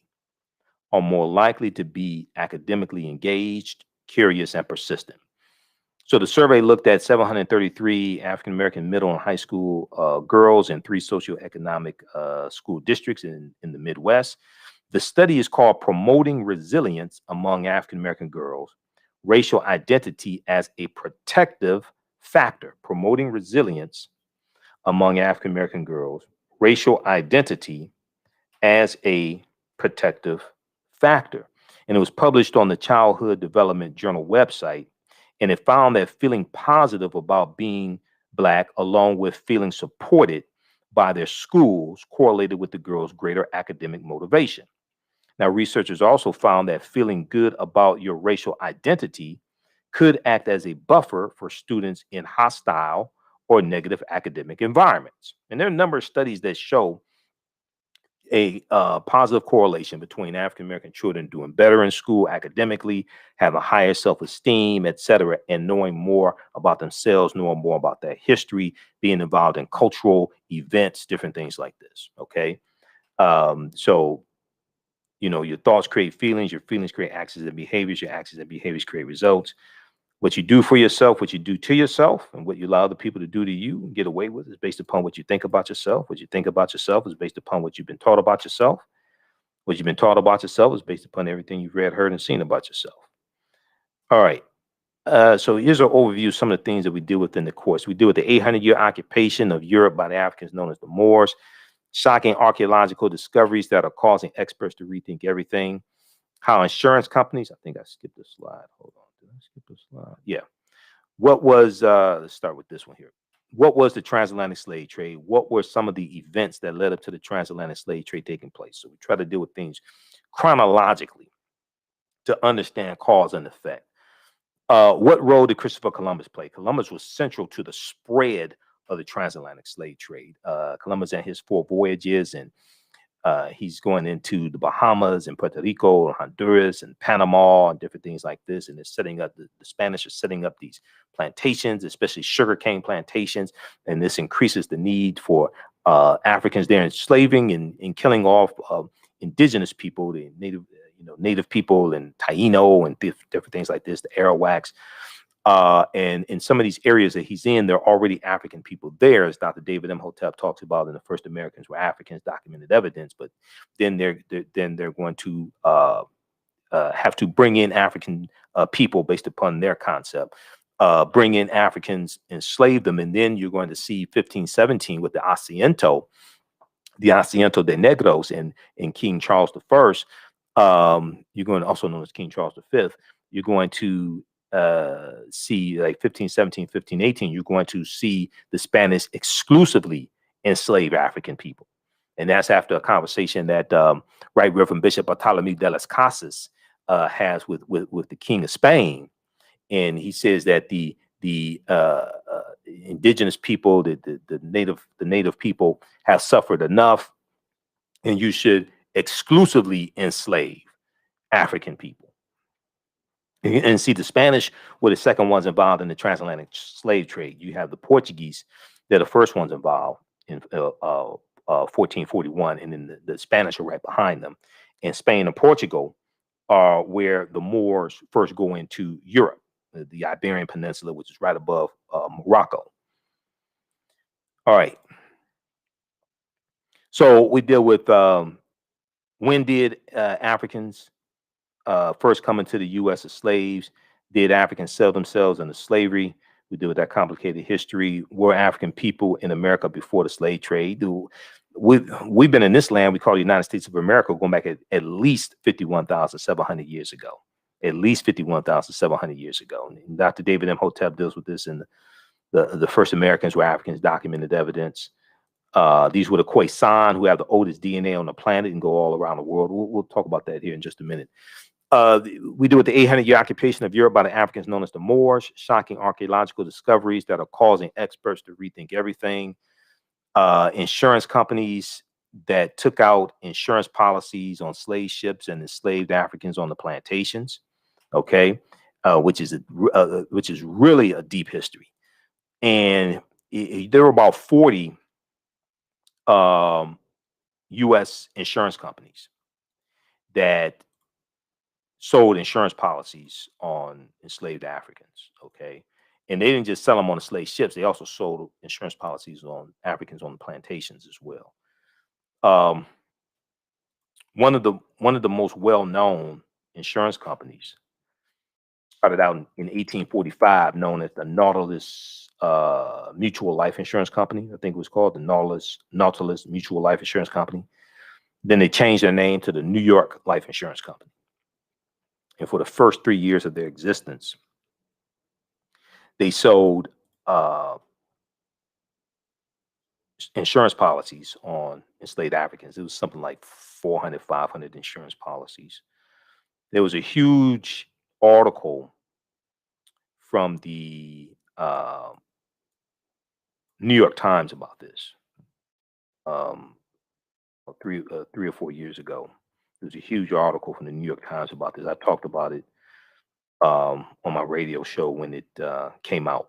are more likely to be academically engaged, curious, and persistent. So the survey looked at 733 African American middle and high school girls in 3 socioeconomic school districts in the Midwest. The study is called Promoting Resilience Among African American Girls, Racial Identity as a Protective Factor. Promoting resilience among African American girls, racial identity as a protective factor. And it was published on the Childhood Development Journal website. And it found that feeling positive about being Black, along with feeling supported by their schools, correlated with the girls' greater academic motivation. Now, researchers also found that feeling good about your racial identity could act as a buffer for students in hostile or negative academic environments. And there are a number of studies that show a positive correlation between African American children doing better in school academically, having higher self-esteem, etc., and knowing more about themselves, knowing more about their history, being involved in cultural events, different things like this. Okay, so your thoughts create feelings, your feelings create actions and behaviors, your actions and behaviors create results. What you do for yourself, what you do to yourself, and what you allow the people to do to you and get away with is based upon what you think about yourself. What you think about yourself is based upon what you've been taught about yourself. What you've been taught about yourself is based upon everything you've read, heard, and seen about yourself. All right. So here's an overview of some of the things that we deal with in the course. We deal with the 800-year occupation of Europe by the Africans known as the Moors, shocking archaeological discoveries that are causing experts to rethink everything, how insurance companies, I think I skipped a slide. Hold on. Did I skip a slide? Yeah. What was, let's start with this one here. What was the transatlantic slave trade? What were some of the events that led up to the transatlantic slave trade taking place? So we try to deal with things chronologically to understand cause and effect. What role did Christopher Columbus play? Columbus was central to the spread of the transatlantic slave trade. Columbus and his 4 voyages, and he's going into the Bahamas and Puerto Rico and Honduras and Panama and different things like this. And they're setting up, the Spanish are setting up these plantations, especially sugarcane plantations. And this increases the need for Africans there enslaving and killing off indigenous people, the native people and Taino and different things like this, the Arawaks. And in some of these areas that he's in, there are already African people there, as Dr. David Imhotep talks about in The First Americans Were Africans, documented evidence. But then they're going to have to bring in African people based upon their concept, bring in Africans, enslave them, and then you're going to see 1517 with the Asiento de Negros and King Charles I. You're going to, also known as King Charles V. You're going to see, like 1517, 1518, you're going to see the Spanish exclusively enslave African people. And that's after a conversation that Right Reverend Bishop Bartolome de las Casas has with the King of Spain. And he says that the indigenous people, the native people have suffered enough, and you should exclusively enslave African people. And see, the Spanish were the second ones involved in the transatlantic slave trade. You have the Portuguese, they're the first ones involved in 1441, and then the Spanish are right behind them. And Spain and Portugal are where the Moors first go into Europe, the Iberian Peninsula, which is right above Morocco. All right. So we deal with when did Africans first coming to the U.S. as slaves? Did Africans sell themselves into slavery? We deal with that complicated history. Were African people in America before the slave trade? We've been in this land we call the United States of America going back at least 51,700 years ago. At least 51,700 years ago. And Dr. David Imhotep deals with this in the first Americans were Africans, documented evidence. These were the Khoisan, who have the oldest DNA on the planet and go all around the world. We'll talk about that here in just a minute. We do with the 800-year occupation of Europe by the Africans known as the Moors, shocking archaeological discoveries that are causing experts to rethink everything. Insurance companies that took out insurance policies on slave ships and enslaved Africans on the plantations, okay, which is really a deep history. And there were about 40 U.S. insurance companies that sold insurance policies on enslaved Africans, okay? And they didn't just sell them on the slave ships, they also sold insurance policies on Africans on the plantations as well. One of the most well-known insurance companies started out in 1845, known as the Nautilus Mutual Life Insurance Company. I think it was called the Nautilus Mutual Life Insurance Company. Then they changed their name to the New York Life Insurance Company. And for the first 3 years of their existence, they sold insurance policies on enslaved Africans. It was something like 400, 500 insurance policies. There was a huge article from the New York Times about this three or 4 years ago. There was a huge article from the New York Times about this. I talked about it on my radio show when it came out.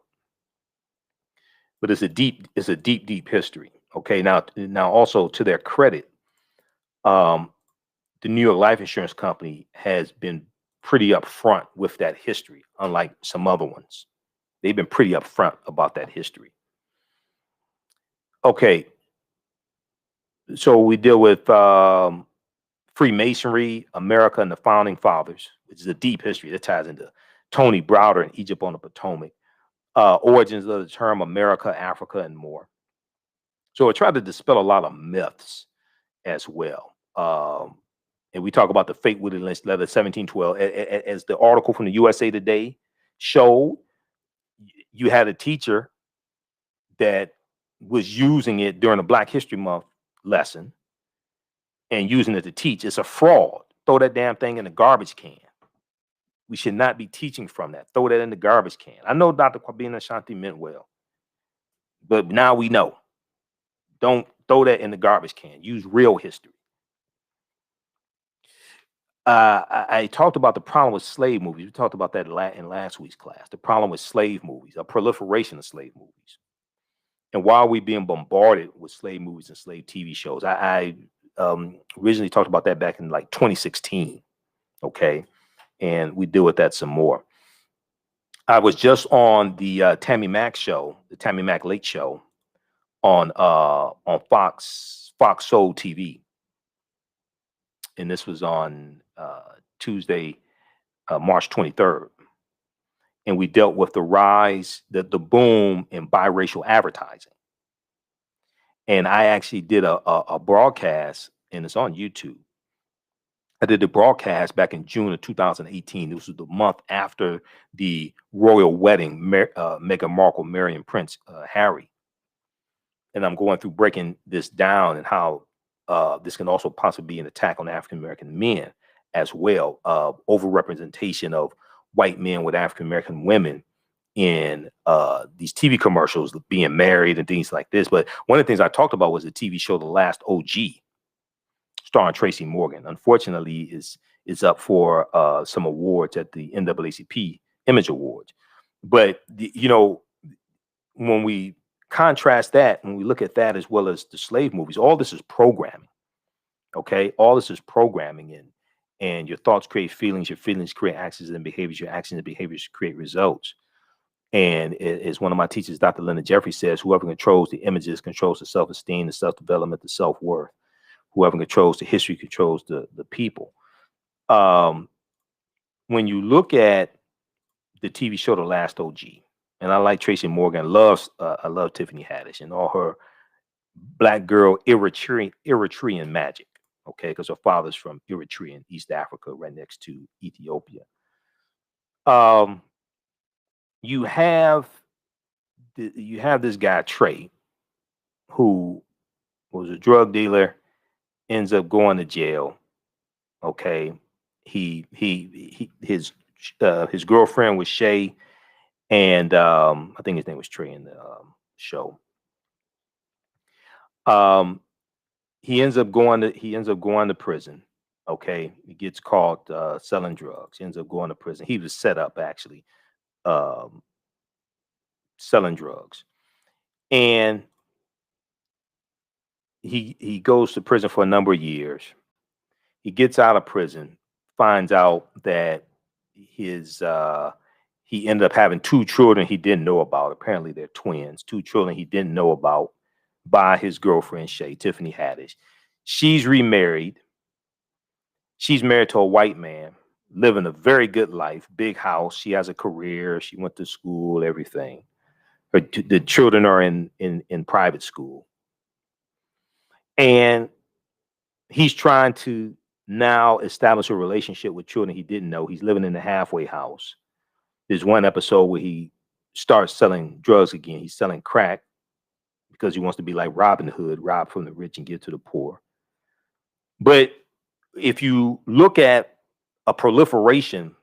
But it's a deep history. Okay, now also to their credit, the New York Life Insurance Company has been pretty upfront with that history, unlike some other ones. They've been pretty upfront about that history. Okay, so we deal with Freemasonry, America, and the Founding Fathers, which is a deep history that ties into Tony Browder and Egypt on the Potomac, origins of the term America, Africa, and more. So it tried to dispel a lot of myths as well. And we talk about the fake Willie Lynch letter, 1712, as the article from the USA Today showed. You had a teacher that was using it during a Black History Month lesson and using it to teach. It's a fraud. Throw that damn thing in the garbage can. We should not be teaching from that. Throw that in the garbage can. I know Dr. Kwabena Ashanti meant well, but now we know. Don't throw that in the garbage can. Use real history. I talked about the problem with slave movies. We talked about that in last week's class. The problem with slave movies, a proliferation of slave movies. And while we're being bombarded with slave movies and slave TV shows, I originally talked about that back in like 2016. Okay. And we deal with that some more. I was just on the Tammy Mack show, the Tammy Mack Late Show on Fox Soul TV. And this was on Tuesday, March 23rd. And we dealt with the rise, the boom in biracial advertising. And I actually did a broadcast, and it's on YouTube. I did the broadcast back in June of 2018. This was the month after the royal wedding, Meghan Markle, Mary, and Prince Harry. And I'm going through breaking this down and how this can also possibly be an attack on African-American men as well. Overrepresentation of white men with African-American women in these TV commercials, being married and things like this. But one of the things I talked about was the TV show The Last OG, starring Tracy Morgan. Unfortunately, is up for some awards at the NAACP Image Awards. But when we contrast that, when we look at that as well as the slave movies, all this is programming. Okay, all this is programming, and your thoughts create feelings, your feelings create actions and behaviors, your actions and behaviors create results. And as one of my teachers, Dr. Leonard Jeffrey, says, whoever controls the images controls the self-esteem, the self-development, the self-worth. Whoever controls the history controls the people. When you look at the TV show The Last OG, And I like Tracy Morgan. I love Tiffany Haddish and all her black girl Eritrean magic. Okay, because her father's from Eritrea in East Africa, right next to Ethiopia. Um, you have this guy Trey, who was a drug dealer, ends up going to jail. Okay, his girlfriend was Shay, and I think his name was Trey in the show. He ends up going to prison. Okay, he gets caught selling drugs. He ends up going to prison. He was set up actually um, selling drugs, and he goes to prison for a number of years. He gets out of prison, finds out that he ended up having two children he didn't know about. Apparently, they're twins. Two children he didn't know about by his girlfriend Shay, Tiffany Haddish. She's remarried. She's married to a white man, living a very good life, big house. She has a career. She went to school, everything. The children are in private school. And he's trying to now establish a relationship with children he didn't know. He's living in a halfway house. There's one episode where he starts selling drugs again. He's selling crack because he wants to be like Robin Hood, rob from the rich and give to the poor. But if you look at a proliferation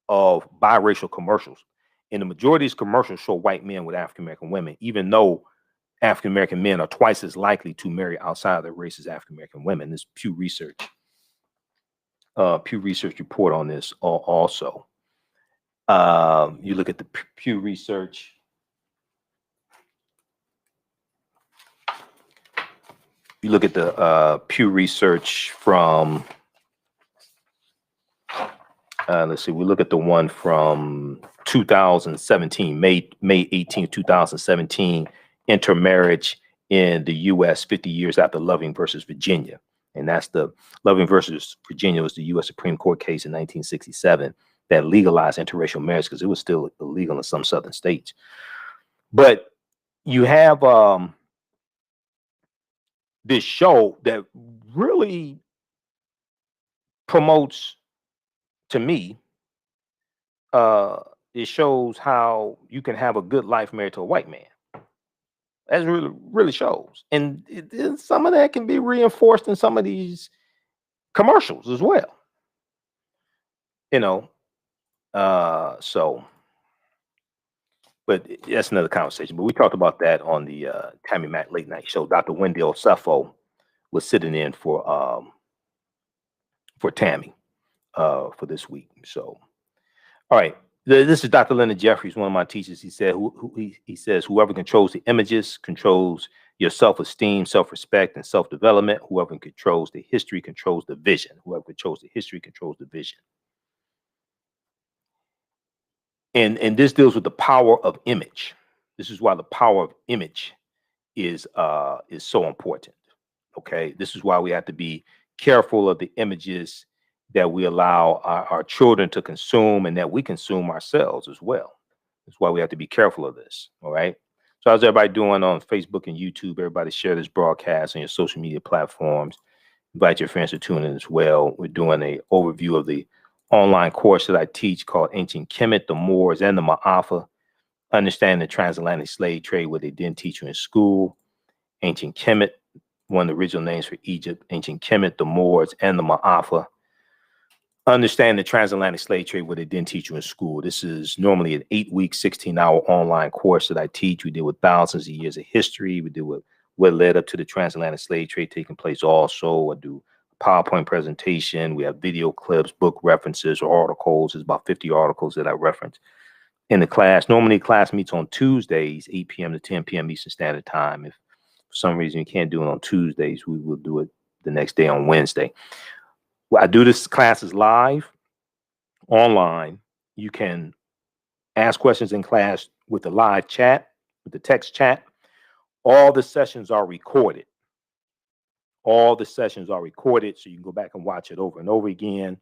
of biracial commercials, and the majority of these commercials show white men with African American women, even though African American men are twice as likely to marry outside of their race as African American women. This Pew Research report on this also. You look at the Pew Research. You look at the Pew Research from. Let's see. We look at the one from 2017, May 18, 2017. Intermarriage in the U.S. 50 years after Loving versus Virginia. And that's the Loving versus Virginia was the U.S. Supreme Court case in 1967 that legalized interracial marriage because it was still illegal in some southern states. But you have this show that really promotes, to me, it shows how you can have a good life married to a white man. That really shows, and some of that can be reinforced in some of these commercials as well. You know, so, but that's another conversation. But we talked about that on the Tammy Mack Late Night Show. Dr. Wendell Seffo was sitting in for Tammy for this week. So, all right. This is Dr. Leonard Jeffries, one of my teachers. He said, he says, whoever controls the images controls your self-esteem, self-respect, and self-development. Whoever controls the history controls the vision. Whoever controls the history controls the vision. And this deals with the power of image. This is why the power of image is so important. Okay, this is why we have to be careful of the images that we allow our children to consume and that we consume ourselves as well. That's why we have to be careful of this. All right. So how's everybody doing on Facebook and YouTube? Everybody share this broadcast on your social media platforms. Invite your friends to tune in as well. We're doing an overview of the online course that I teach called Ancient Kemet, the Moors, and the Maafa. Understanding the Transatlantic slave trade, what they didn't teach you in school. Ancient Kemet, one of the original names for Egypt. Ancient Kemet, the Moors, and the Maafa. Understand the Transatlantic slave trade, what they didn't teach you in school. This is normally an 8-week, 16-hour online course that I teach. We deal with thousands of years of history. We deal with what led up to the Transatlantic slave trade taking place also. I do a PowerPoint presentation. We have video clips, book references, or articles. There's about 50 articles that I reference in the class. Normally, class meets on Tuesdays, 8 p.m. to 10 p.m. Eastern Standard Time. If for some reason you can't do it on Tuesdays, we will do it the next day on Wednesday. Well, I do this classes live, online. You can ask questions in class with the live chat, with the text chat. All the sessions are recorded. All the sessions are recorded, so you can go back and watch it over and over again.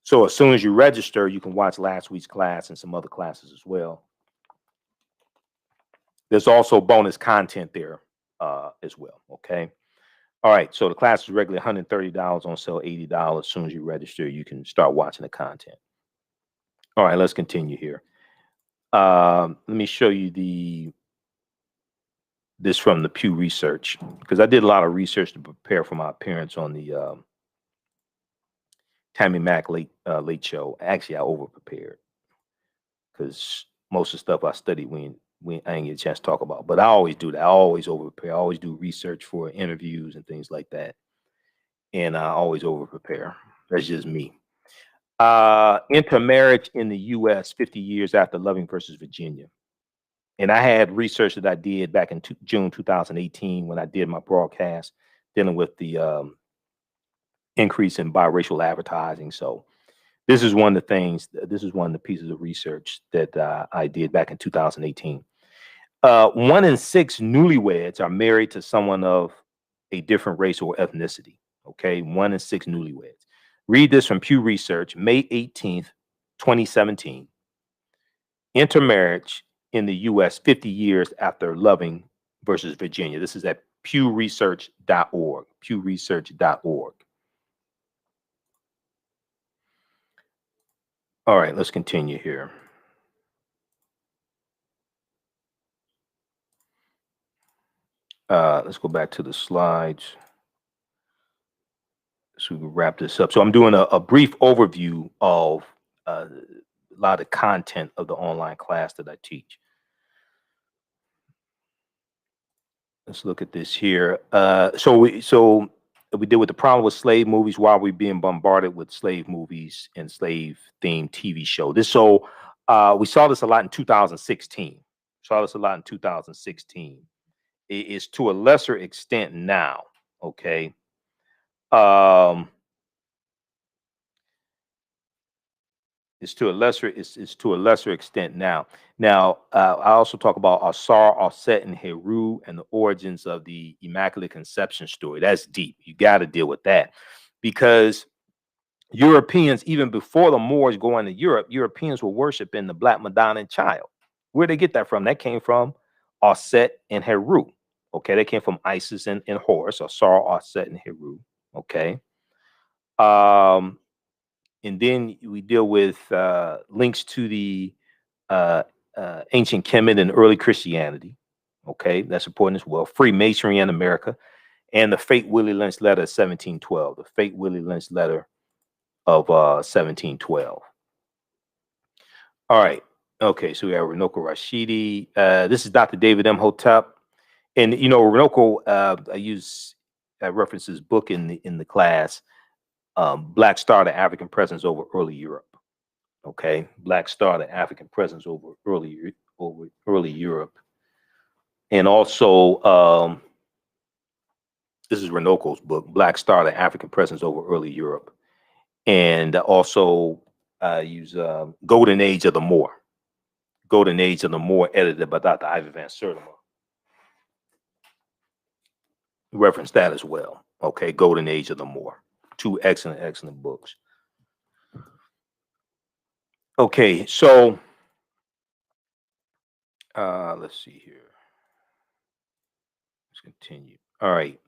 So as soon as you register, you can watch last week's class and some other classes as well. There's also bonus content there as well. Okay. All right. So the class is regularly $130 on sale, $80. As soon as you register, you can start watching the content. All right. Let's continue here. Let me show you this from the Pew Research, because I did a lot of research to prepare for my appearance on the Tammy Mack late show. Actually, I over prepared because most of the stuff I studied I didn't get a chance to talk about. But I always do that. I always over prepare. I always do research for interviews and things like that, and I always over prepare. That's just me. Intermarriage in the U.S. 50 years after Loving versus Virginia. And I had research that I did back in June 2018 when I did my broadcast dealing with the increase in biracial advertising. So this is one of the things, this is one of the pieces of research that I did back in 2018. 1 in 6 newlyweds are married to someone of a different race or ethnicity. Okay, 1 in 6 newlyweds. Read this from Pew Research, May 18th, 2017. Intermarriage in the U.S. 50 years after Loving versus Virginia. This is at pewresearch.org. Pewresearch.org. All right, let's continue here. Let's go back to the slides so we can wrap this up. So I'm doing a brief overview of a lot of content of the online class that I teach. Let's look at this here. So we deal with the problem with slave movies while we're being bombarded with slave movies and slave-themed TV show. We saw this a lot in 2016. Saw this a lot in 2016. It is to a lesser extent now. Okay. It's to a lesser extent now. Now, I also talk about Asar, Offset, and Heru and the origins of the Immaculate Conception story. That's deep. You got to deal with that because Europeans, even before the Moors going to Europe, Europeans were worshiping the Black Madonna and Child. Where'd they get that from? That came from Offset and Heru. Okay, that came from Isis and Horus, Asar, Offset, and Heru. Okay. And then we deal with links to the ancient Kemet and early Christianity. Okay, that's important as well. Freemasonry in America, and the Fate Willie Lynch letter of 1712. The Fate Willie Lynch letter of 1712. All right. Okay, so we have Runoko Rashidi. This is Dr. David Imhotep, and you know Runoko. I reference his book in the class. Black Star, the African Presence over Early Europe. Okay, Black Star, the African Presence over early Europe, and also this is Runoko's book, Black Star, the African Presence over Early Europe, and also use Golden Age of the Moor. Golden Age of the Moor, edited by Dr. Ivy Van Sertima. Reference that as well. Okay, Golden Age of the Moor. 2 excellent books. Okay, so let's see here. Let's continue. All right.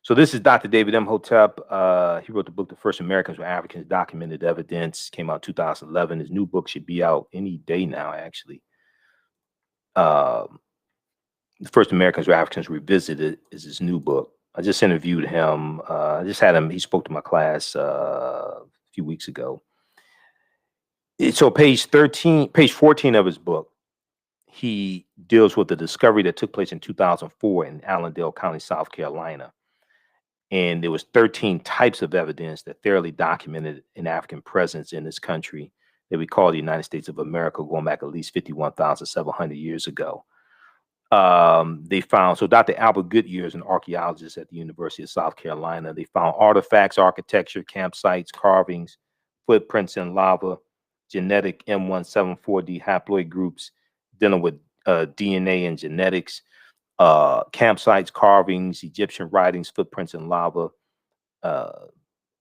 So this is Dr. David Imhotep. He wrote the book, The First Americans Were Africans, Documented Evidence. Came out 2011. His new book should be out any day now, actually. The First Americans Were Africans Revisited is his new book. I just interviewed him. I just had him. He spoke to my class a few weeks ago. So page 14 of his book, he deals with the discovery that took place in 2004 in Allendale County, South Carolina. And there was 13 types of evidence that thoroughly documented an African presence in this country that we call the United States of America, going back at least 51,700 years ago. They found, so Dr. Albert Goodyear is an archaeologist at the University of South Carolina. They found artifacts, architecture, campsites, carvings, footprints in lava, genetic M174D haploid groups dealing with DNA and genetics, campsites, carvings, Egyptian writings, footprints in lava,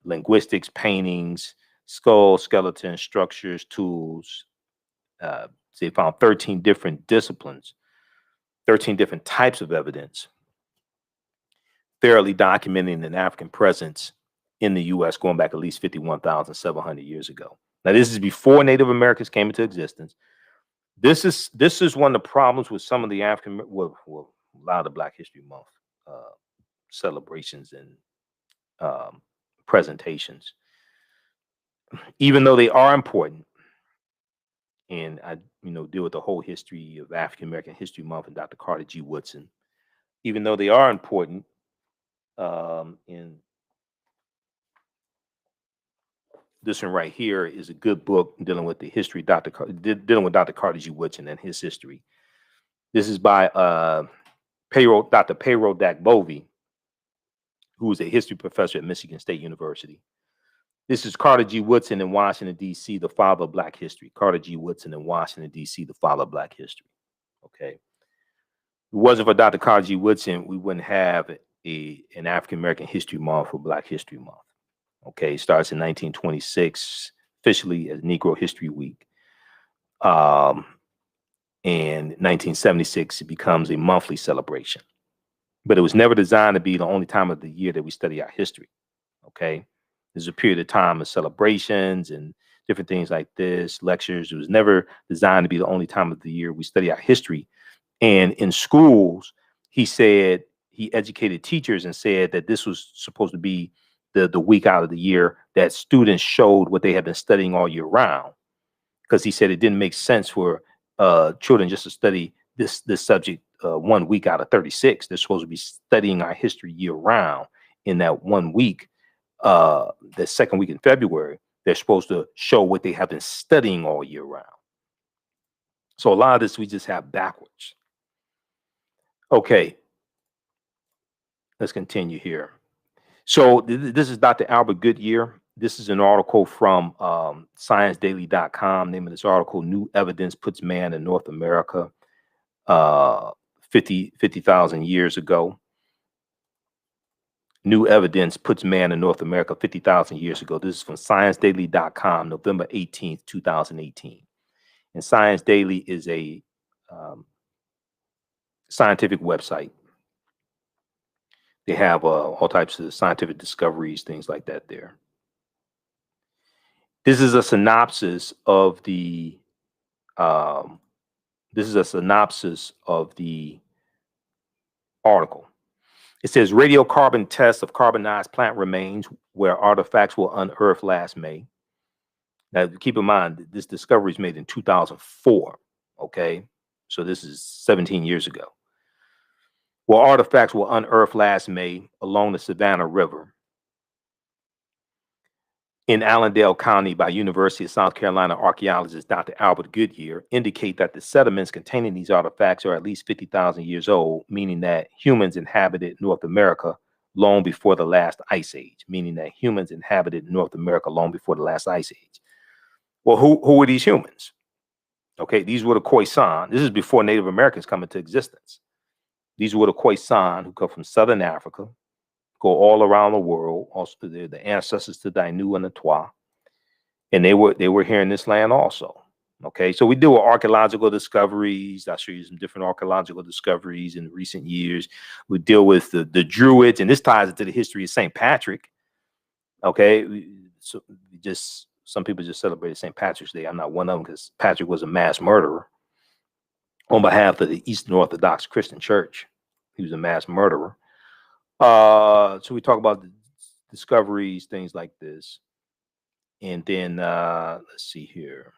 linguistics, paintings, skulls, skeletons, structures, tools. They found 13 different disciplines 13 different types of evidence, thoroughly documenting an African presence in the U.S. going back at least 51,700 years ago. Now, this is before Native Americans came into existence. This is one of the problems with some of the African, well, a lot of the Black History Month celebrations and presentations, even though they are important. And I, deal with the whole history of African American History Month and Dr. Carter G. Woodson. Even though they are important, in this one right here is a good book dealing with the history, dealing with Dr. Carter G. Woodson and his history. This is by Dr. Payro Dakbovie, who is a history professor at Michigan State University. This is Carter G. Woodson in Washington, D.C., the father of Black history. Carter G. Woodson in Washington, D.C., the father of Black history. Okay. If it wasn't for Dr. Carter G. Woodson, we wouldn't have an African American History Month or Black History Month. Okay. It starts in 1926, officially as Negro History Week. And 1976, it becomes a monthly celebration. But it was never designed to be the only time of the year that we study our history. Okay. There's a period of time of celebrations and different things like this, lectures. It was never designed to be the only time of the year we study our history. And in schools, he said, he educated teachers and said that this was supposed to be the week out of the year that students showed what they had been studying all year round. Because he said it didn't make sense for children just to study this subject 1 week out of 36. They're supposed to be studying our history year round. In that 1 week, the second week in February, they're supposed to show what they have been studying all year round. So a lot of this we just have backwards. Okay, let's continue here. So this is Dr. Albert Goodyear. This is an article from ScienceDaily.com. Name of this article: New Evidence Puts Man in North America 50,000 years ago. New evidence puts man in North America 50,000 years ago. This is from ScienceDaily.com, November 18th, 2018. And Science Daily is a scientific website. They have all types of scientific discoveries, things like that there. This is a synopsis of the article. It says radiocarbon tests of carbonized plant remains where artifacts were unearthed last May. Now, keep in mind, this discovery is made in 2004. Okay, so this is 17 years ago. Where artifacts were unearthed last May along the Savannah River in Allendale County by University of South Carolina archaeologist Dr. Albert Goodyear indicate that the sediments containing these artifacts are at least 50,000 years old, meaning that humans inhabited North America long before the last ice age, Well, who were these humans? Okay, these were the Khoisan. This is before Native Americans come into existence. These were the Khoisan who come from Southern Africa, go all around the world. Also, they're the ancestors to Dainu and the Twa, and they were here in this land also. Okay, so we deal with archaeological discoveries. I'll show you some different archaeological discoveries in recent years. We deal with the Druids, and this ties into the history of St. Patrick. Okay, so some people just celebrated St. Patrick's Day. I'm not one of them because Patrick was a mass murderer on behalf of the Eastern Orthodox Christian Church. He was a mass murderer. So we talk about the discoveries, things like this. And then let's see here.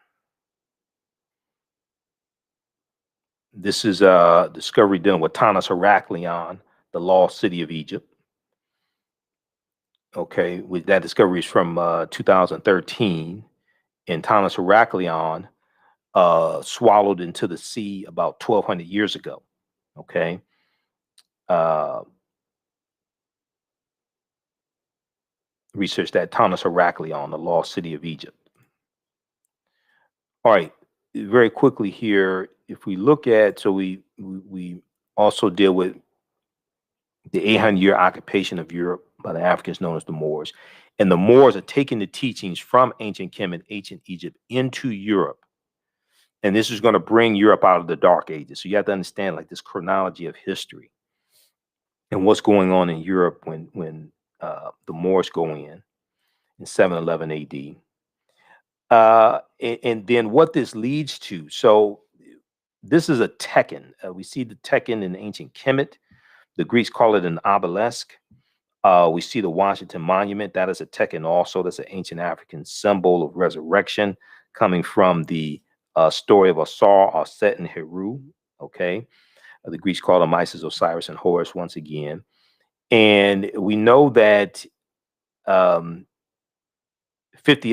This is a discovery dealing with Tanis Heraklion, the lost city of Egypt. Okay, that discovery is from 2013. And Tanis Heraklion swallowed into the sea about 1,200 years ago. Okay. Research that Tanis Heraklion, the lost city of Egypt. All right, very quickly here, if we look at, so we also deal with the 800-year occupation of Europe by the Africans known as the Moors. And the Moors are taking the teachings from ancient Kemet, ancient Egypt into Europe. And this is going to bring Europe out of the Dark Ages. So you have to understand like this chronology of history and what's going on in Europe when the Moors go in 711 AD. And then what this leads to. So this is a tekken. We see the tekken in ancient Kemet. The Greeks call it an obelisk. We see the Washington Monument. That is a tekken also. That's an ancient African symbol of resurrection coming from the story of Asar, Aset, and Heru. Okay. The Greeks call them Isis, Osiris, and Horus once again. And we know that 50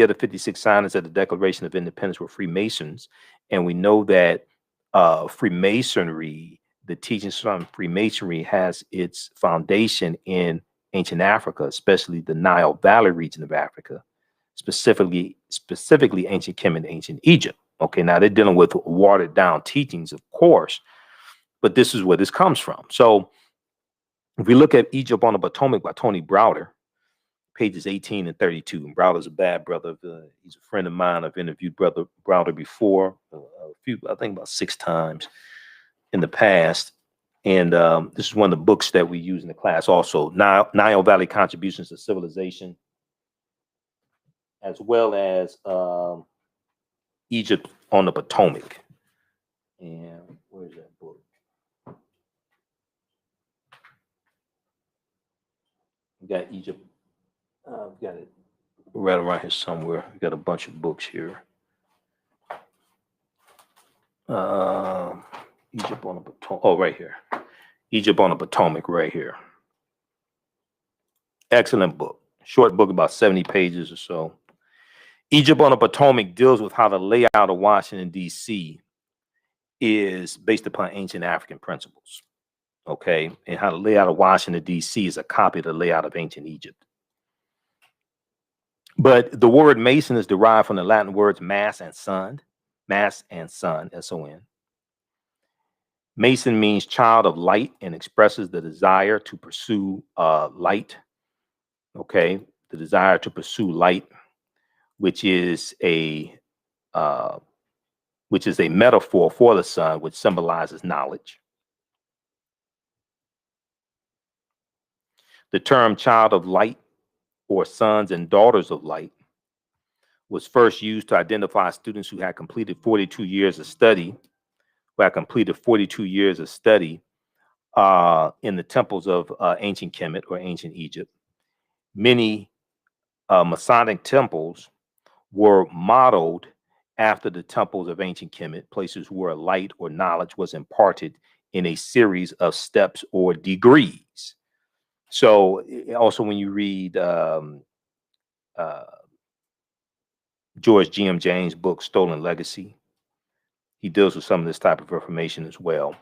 of the 56 signers of the Declaration of Independence were Freemasons. And we know that Freemasonry, the teachings from Freemasonry, has its foundation in ancient Africa, especially the Nile Valley region of Africa, specifically ancient Kemet, ancient Egypt. Okay, now they're dealing with watered down teachings, of course, but this is where this comes from. So if we look at Egypt on the Potomac by Tony Browder, pages 18 and 32. And Browder's a bad brother. He's a friend of mine. I've interviewed Brother Browder before, I think about 6 times in the past. And this is one of the books that we use in the class also, Nile Valley Contributions to Civilization, as well as Egypt on the Potomac. And where's that book? We got Egypt. I've got it right around here somewhere. We got a bunch of books here. Egypt on the Potomac. Oh, right here. Egypt on the Potomac, right here. Excellent book. Short book, about 70 pages or so. Egypt on the Potomac deals with how the layout of Washington, D.C. is based upon ancient African principles. Okay. And how the layout of Washington, D.C. is a copy of the layout of ancient Egypt. But the word Mason is derived from the Latin words mass and son, S-O-N. Mason means child of light and expresses the desire to pursue light. Okay, the desire to pursue light, which is a metaphor for the sun, which symbolizes knowledge. The term child of light or sons and daughters of light was first used to identify students who had completed 42 years of study, in the temples of ancient Kemet or ancient Egypt. Many Masonic temples were modeled after the temples of ancient Kemet, places where light or knowledge was imparted in a series of steps or degrees. So also when you read George G.M. James' book, Stolen Legacy, he deals with some of this type of information as well.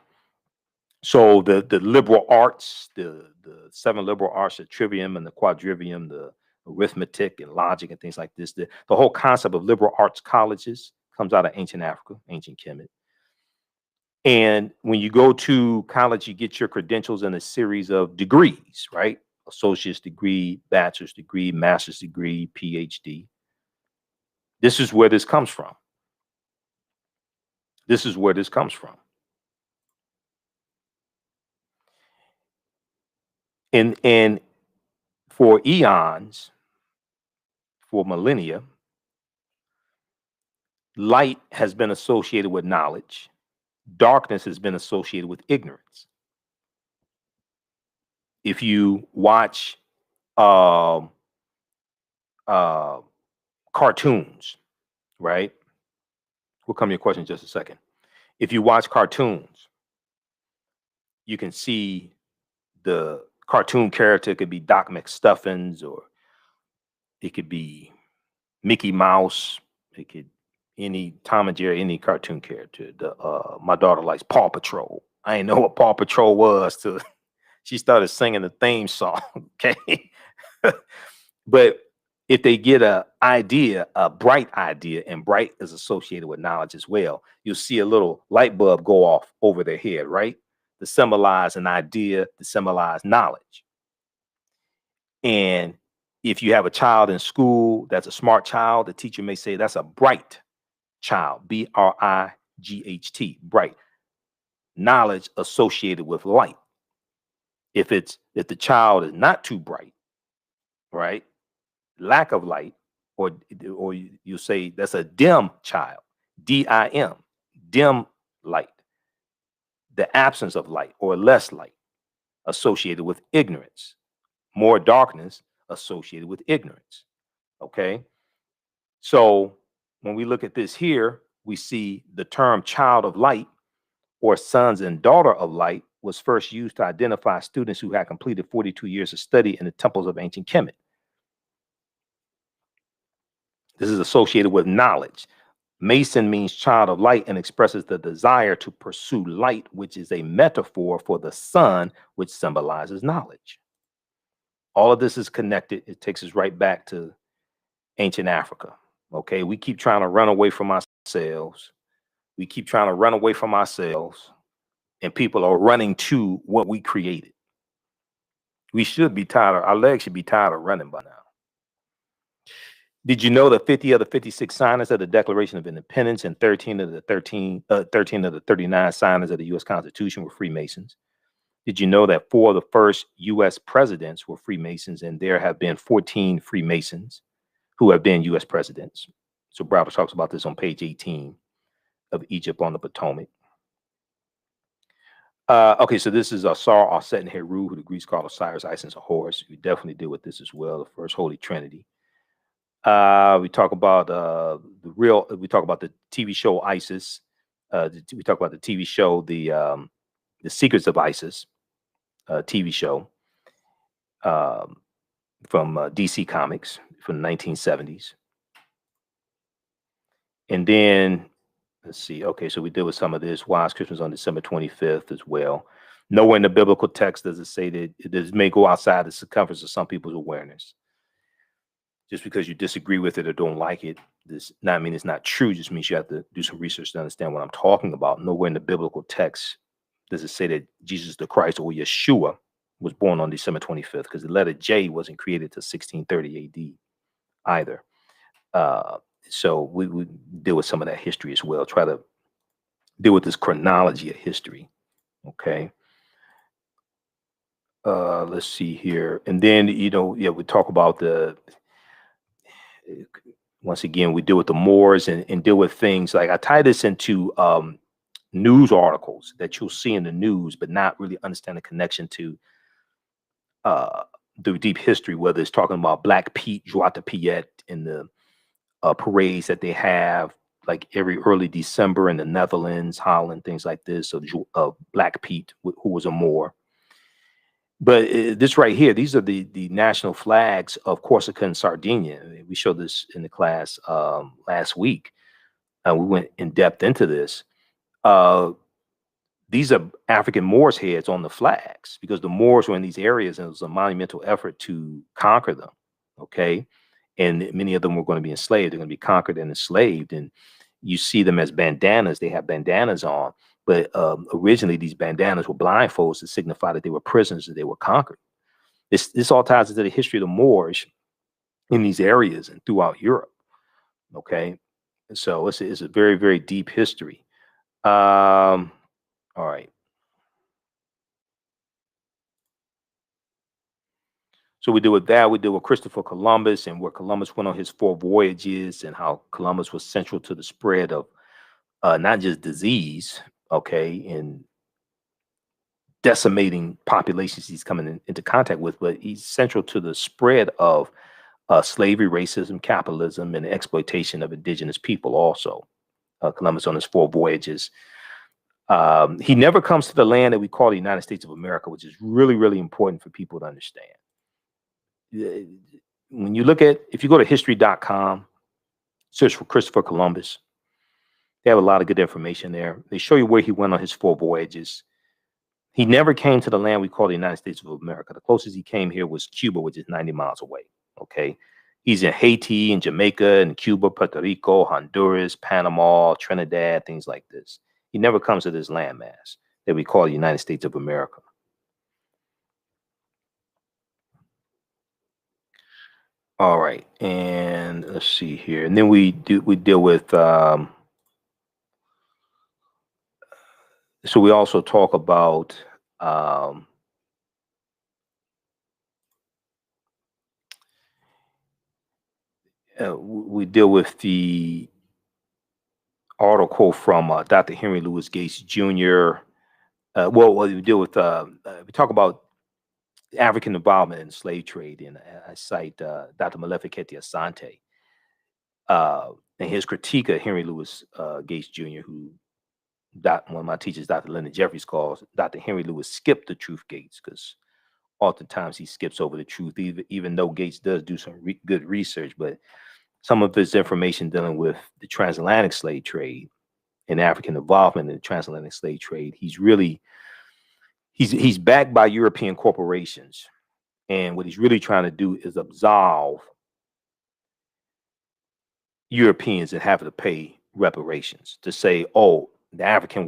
So the liberal arts, the 7 liberal arts, the trivium and the quadrivium, the arithmetic and logic and things like this, the whole concept of liberal arts colleges comes out of ancient Africa, ancient Kemet. And when you go to college, you get your credentials in a series of degrees, right? Associate's degree, bachelor's degree, master's degree, PhD. This is where this comes from. This is where this comes from. And for eons, for millennia, light has been associated with knowledge. Darkness has been associated with ignorance. If you watch cartoons, right? We'll come to your question in just a second. If you watch cartoons, you can see the cartoon character could be Doc McStuffins, or it could be Mickey Mouse. It could any Tom and Jerry, any cartoon character. My daughter likes Paw Patrol. I didn't know what Paw Patrol was till she started singing the theme song. Okay, but if they get a bright idea, and bright is associated with knowledge as well, you'll see a little light bulb go off over their head, right? To symbolize an idea, to symbolize knowledge. And if you have a child in school that's a smart child, the teacher may say that's a bright child, G-H-T, bright. Knowledge associated with light. If the child is not too bright, right? Lack of light, or you say that's a dim child, D-I-M, dim light. The absence of light or less light associated with ignorance. More darkness associated with ignorance. Okay. So when we look at this here, we see the term child of light or sons and daughter of light was first used to identify students who had completed 42 years of study in the temples of ancient Kemet. This is associated with knowledge. Mason means child of light and expresses the desire to pursue light, which is a metaphor for the sun, which symbolizes knowledge. All of this is connected. It takes us right back to ancient Africa. Okay, we keep trying to run away from ourselves. We keep trying to run away from ourselves, and people are running to what we created. We should be tired. Our legs should be tired of running by now. Did you know that 50 of the 56 signers of the Declaration of Independence and 13 of the 39 signers of the U.S. Constitution were Freemasons? Did you know that 4 of the first U.S. presidents were Freemasons, and there have been 14 Freemasons who have been U.S. presidents? So Browder talks about this on page 18 of Egypt on the Potomac. Okay, so this is Asar, Aset, and Heru, who the Greeks call Osiris, Isis, and Horus. We definitely deal with this as well, the first Holy Trinity. We talk about we talk about the TV show Isis. We talk about the TV show, the Secrets of Isis, TV show from DC Comics from the 1970s. And then, let's see, okay, so we deal with some of this. Why is Christmas on December 25th as well? Nowhere in the biblical text does it say that this may go outside the circumference of some people's awareness. Just because you disagree with it or don't like it, does not mean it's not true. Just means you have to do some research to understand what I'm talking about. Nowhere in the biblical text does it say that Jesus the Christ or Yeshua was born on December 25th, because the letter J wasn't created till 1630 AD either. So we deal with some of that history as well. Try to deal with this chronology of history. Okay. Let's see here. And then, we talk about once again, we deal with the Moors and deal with things like, I tie this into news articles that you'll see in the news, but not really understand the connection to the deep history, whether it's talking about Black Pete, Joie de Piet, and the parades that they have like every early December in the Netherlands, Holland, things like this, of Black Pete, who was a Moor. But this right here, these are the national flags of Corsica and Sardinia. We showed this in the class last week. We went in depth into this. These are African Moors' heads on the flags, because the Moors were in these areas and it was a monumental effort to conquer them. Okay. And many of them were going to be enslaved. They're going to be conquered and enslaved. And you see them as bandanas. They have bandanas on. But originally, these bandanas were blindfolds to signify that they were prisoners, that they were conquered. This all ties into the history of the Moors in these areas and throughout Europe. Okay. So it's a very, very deep history. All right. So we deal with that. We deal with Christopher Columbus and where Columbus went on his 4 voyages and how Columbus was central to the spread of not just disease, okay, and decimating populations he's coming into contact with, but he's central to the spread of slavery, racism, capitalism, and the exploitation of indigenous people also. Columbus on his 4 voyages. He never comes to the land that we call the United States of America, which is really, really important for people to understand. When you look at, if you go to history.com, search for Christopher Columbus, they have a lot of good information there. They show you where he went on his 4 voyages. He never came to the land we call the United States of America. The closest he came here was Cuba, which is 90 miles away. Okay. He's in Haiti and Jamaica and Cuba, Puerto Rico, Honduras, Panama, Trinidad, things like this. He never comes to this landmass that we call the United States of America. All right, and let's see here, and then we deal with So we also talk about we deal with the article from Dr. Henry Louis Gates Jr. We deal with we talk about African involvement in the slave trade, and I cite Dr. Maleficenti Asante and his critique of Henry Louis Gates Jr., who one of my teachers, Dr. Leonard Jeffries, calls Dr. Henry Louis skipped the truth gates, because oftentimes he skips over the truth, even though Gates does do some good research. But some of his information dealing with the transatlantic slave trade and African involvement in the transatlantic slave trade, he's backed by European corporations. And what he's really trying to do is absolve Europeans that have to pay reparations, to say, oh, the African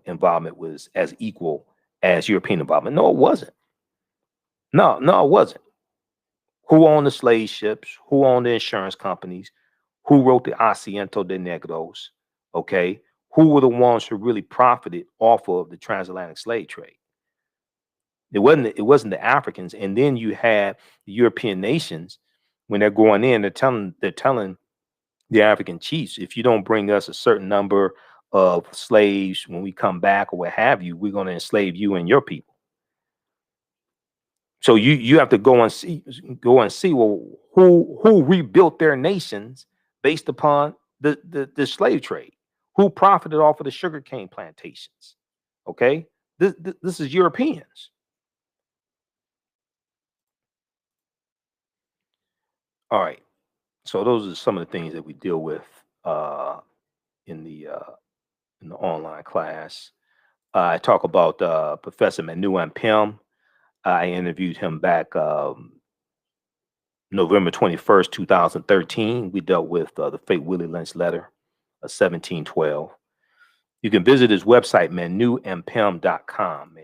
involvement was as equal as European involvement. No, it wasn't. No, it wasn't. Who owned the slave ships? Who owned the insurance companies? Who wrote the Asiento de Negros? Okay. Who were the ones who really profited off of the transatlantic slave trade? It wasn't the Africans. And then you had the European nations, when they're going in, they're telling the African chiefs, if you don't bring us a certain number of slaves when we come back or what have you, we're going to enslave you and your people. So you have to go and see well, who rebuilt their nations based upon the slave trade, who profited off of the sugarcane plantations. Okay, this is Europeans. All right, so those are some of the things that we deal with in the online class. I talk about Professor Manu Ampem. I interviewed him back November 21st, 2013. We dealt with the fake Willie Lynch letter of 1712. You can visit his website, manuampem.com,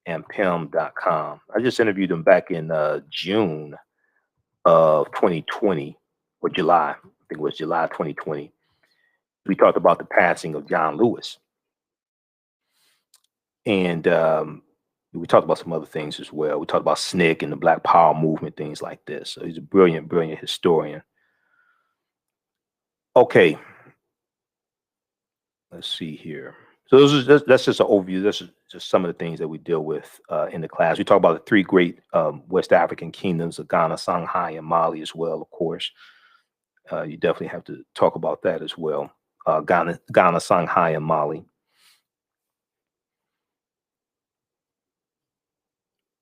manuampem.com. I just interviewed him back in June of 2020, or July. I think it was July 2020. We talked about the passing of John Lewis. And we talked about some other things as well. We talked about SNCC and the Black Power movement, things like this. So he's a brilliant historian. Okay. Let's see here. So that's just an overview. That's just some of the things that we deal with in the class. We talk about the three great West African kingdoms of Ghana, Songhai, and Mali as well, of course. You definitely have to talk about that as well. Ghana, Songhai, and Mali.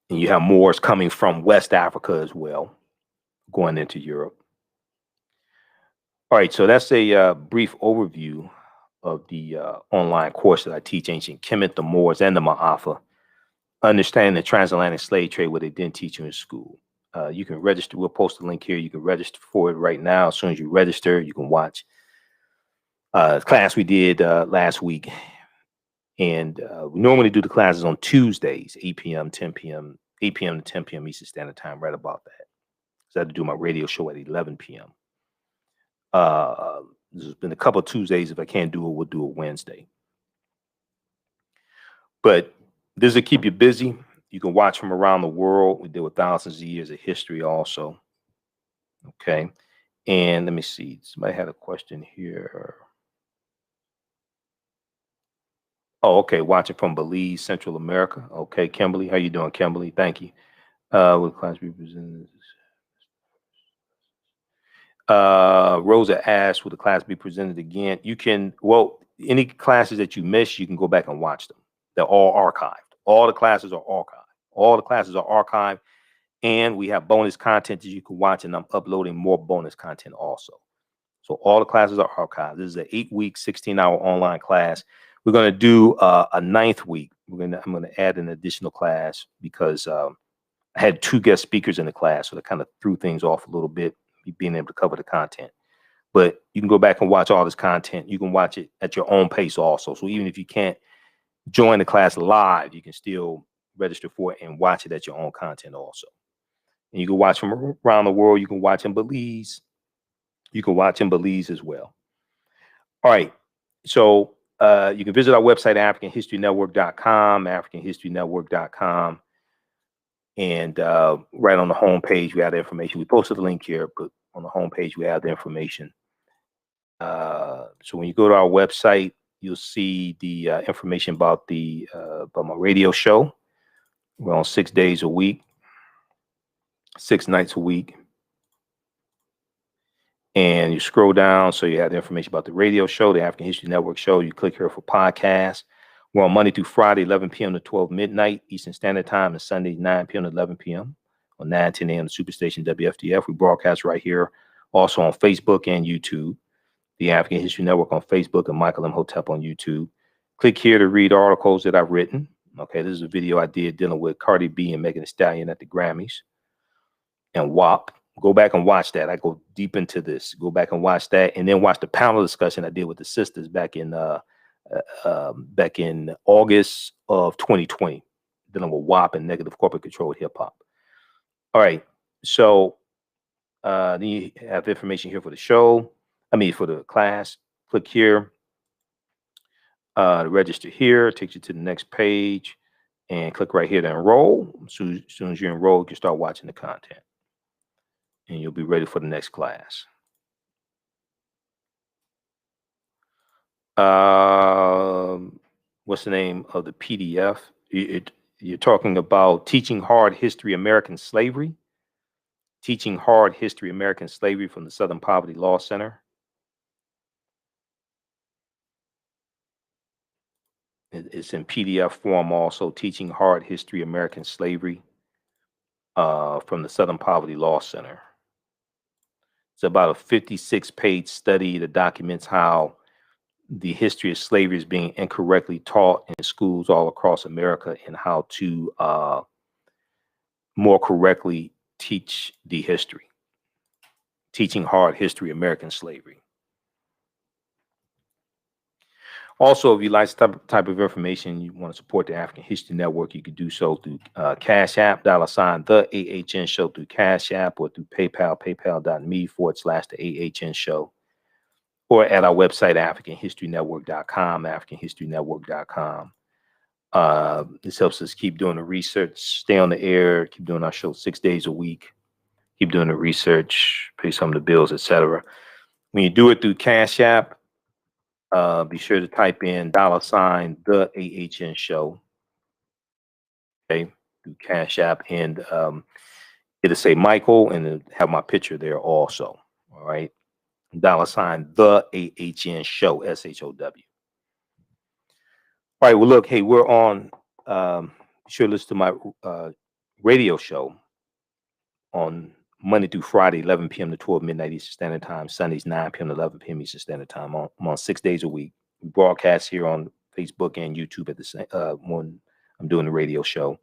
And you have Moors coming from West Africa as well, going into Europe. All right, so that's a brief overview of the online course that I teach, Ancient Kemet, the Moors, and the Maafa. Understanding the transatlantic slave trade, what they didn't teach you in school. You can register. We'll post a link here. You can register for it right now. As soon as you register, you can watch the class we did last week. And we normally do the classes on Tuesdays, 8 p.m., 10 p.m., 8 p.m. to 10 p.m. Eastern Standard Time, right about that. So I had to do my radio show at 11 p.m. There's been a couple of Tuesdays. If I can't do it, we'll do it Wednesday. But this will keep you busy. You can watch from around the world. We deal with thousands of years of history also. Okay. And let me see. Somebody had a question here. Oh, okay. Watching from Belize, Central America. Okay, Kimberly. How you doing, Kimberly? Thank you. Will class be presented? Rosa asked, will the class be presented again? You can, well, any classes that you miss, you can go back and watch them. They're all archived. All the classes are archived. All the classes are archived. And we have bonus content that you can watch, and I'm uploading more bonus content also. So all the classes are archived. This is an 8-week, 16-hour online class. We're going to do a 9th week. I'm going to add an additional class because I had 2 guest speakers in the class, so that kind of threw things off a little bit, being able to cover the content. But you can go back and watch all this content. You can watch it at your own pace also. So even if you can't join the class live, you can still register for it and watch it at your own content also. And you can watch from around the world. You can watch in Belize. You can watch in Belize as well. All right. So You can visit our website, AfricanHistoryNetwork.com, AfricanHistoryNetwork.com. And right on the home page, we have the information. We posted the link here, but on the home page, we have the information. So when you go to our website, you'll see the information about my radio show. We're on 6 days a week, 6 nights a week. And you scroll down, so you have the information about the radio show, the African History Network show. You click here for podcasts. We're on Monday through Friday, 11 p.m. to 12 midnight Eastern Standard Time, and Sunday, 9 p.m. to 11 p.m. on 9:10 a.m. Superstation WFDF. We broadcast right here, also on Facebook and YouTube. The African History Network on Facebook and Michael Imhotep on YouTube. Click here to read articles that I've written. Okay, this is a video I did dealing with Cardi B and Megan Thee Stallion at the Grammys and WAP. Go back and watch that. I go deep into this. Go back and watch that, and then watch the panel discussion I did with the sisters back in August of 2020, dealing with WAP and negative corporate controlled hip hop. All right, so then you have information here for the show. For the class. Click here to register here. Takes you to the next page, and click right here to enroll. As soon as you enroll, you can start watching the content, and you'll be ready for the next class. What's the name of the PDF? You're talking about Teaching Hard History American Slavery. Teaching Hard History American Slavery from the Southern Poverty Law Center. It's in PDF form also, Teaching Hard History American Slavery from the Southern Poverty Law Center. It's about a 56-page study that documents how the history of slavery is being incorrectly taught in schools all across America, and how to more correctly teach the history. Teaching Hard History American Slavery. Also, if you like this type of information, you want to support the African History Network, you can do so through Cash App, $the AHN Show through Cash App, or through PayPal, paypal.me/the AHN Show, or at our website, AfricanHistoryNetwork.com, AfricanHistoryNetwork.com. This helps us keep doing the research, stay on the air, keep doing our show 6 days a week, keep doing the research, pay some of the bills, etc. When you do it through Cash App, be sure to type in $the AHN Show, okay, through Cash App, and it'll say Michael, and it'll have my picture there also. All right, $the AHN Show, SHOW. All right, well, look, hey, we're on. Be sure to listen to my radio show on Monday through Friday, 11 p.m. to 12 midnight Eastern Standard Time. Sundays, 9 p.m. to 11 p.m. Eastern Standard Time. I'm on 6 days a week. We broadcast here on Facebook and YouTube at the same when I'm doing the radio show.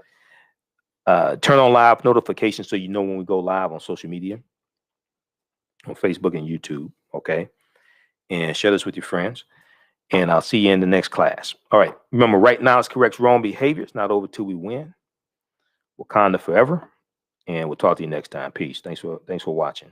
Turn on live notifications so you know when we go live on social media, on Facebook and YouTube. Okay, and share this with your friends. And I'll see you in the next class. All right. Remember, right now it's corrects wrong behavior. It's not over till we win. Wakanda forever. And we'll talk to you next time. Peace. Thanks for watching.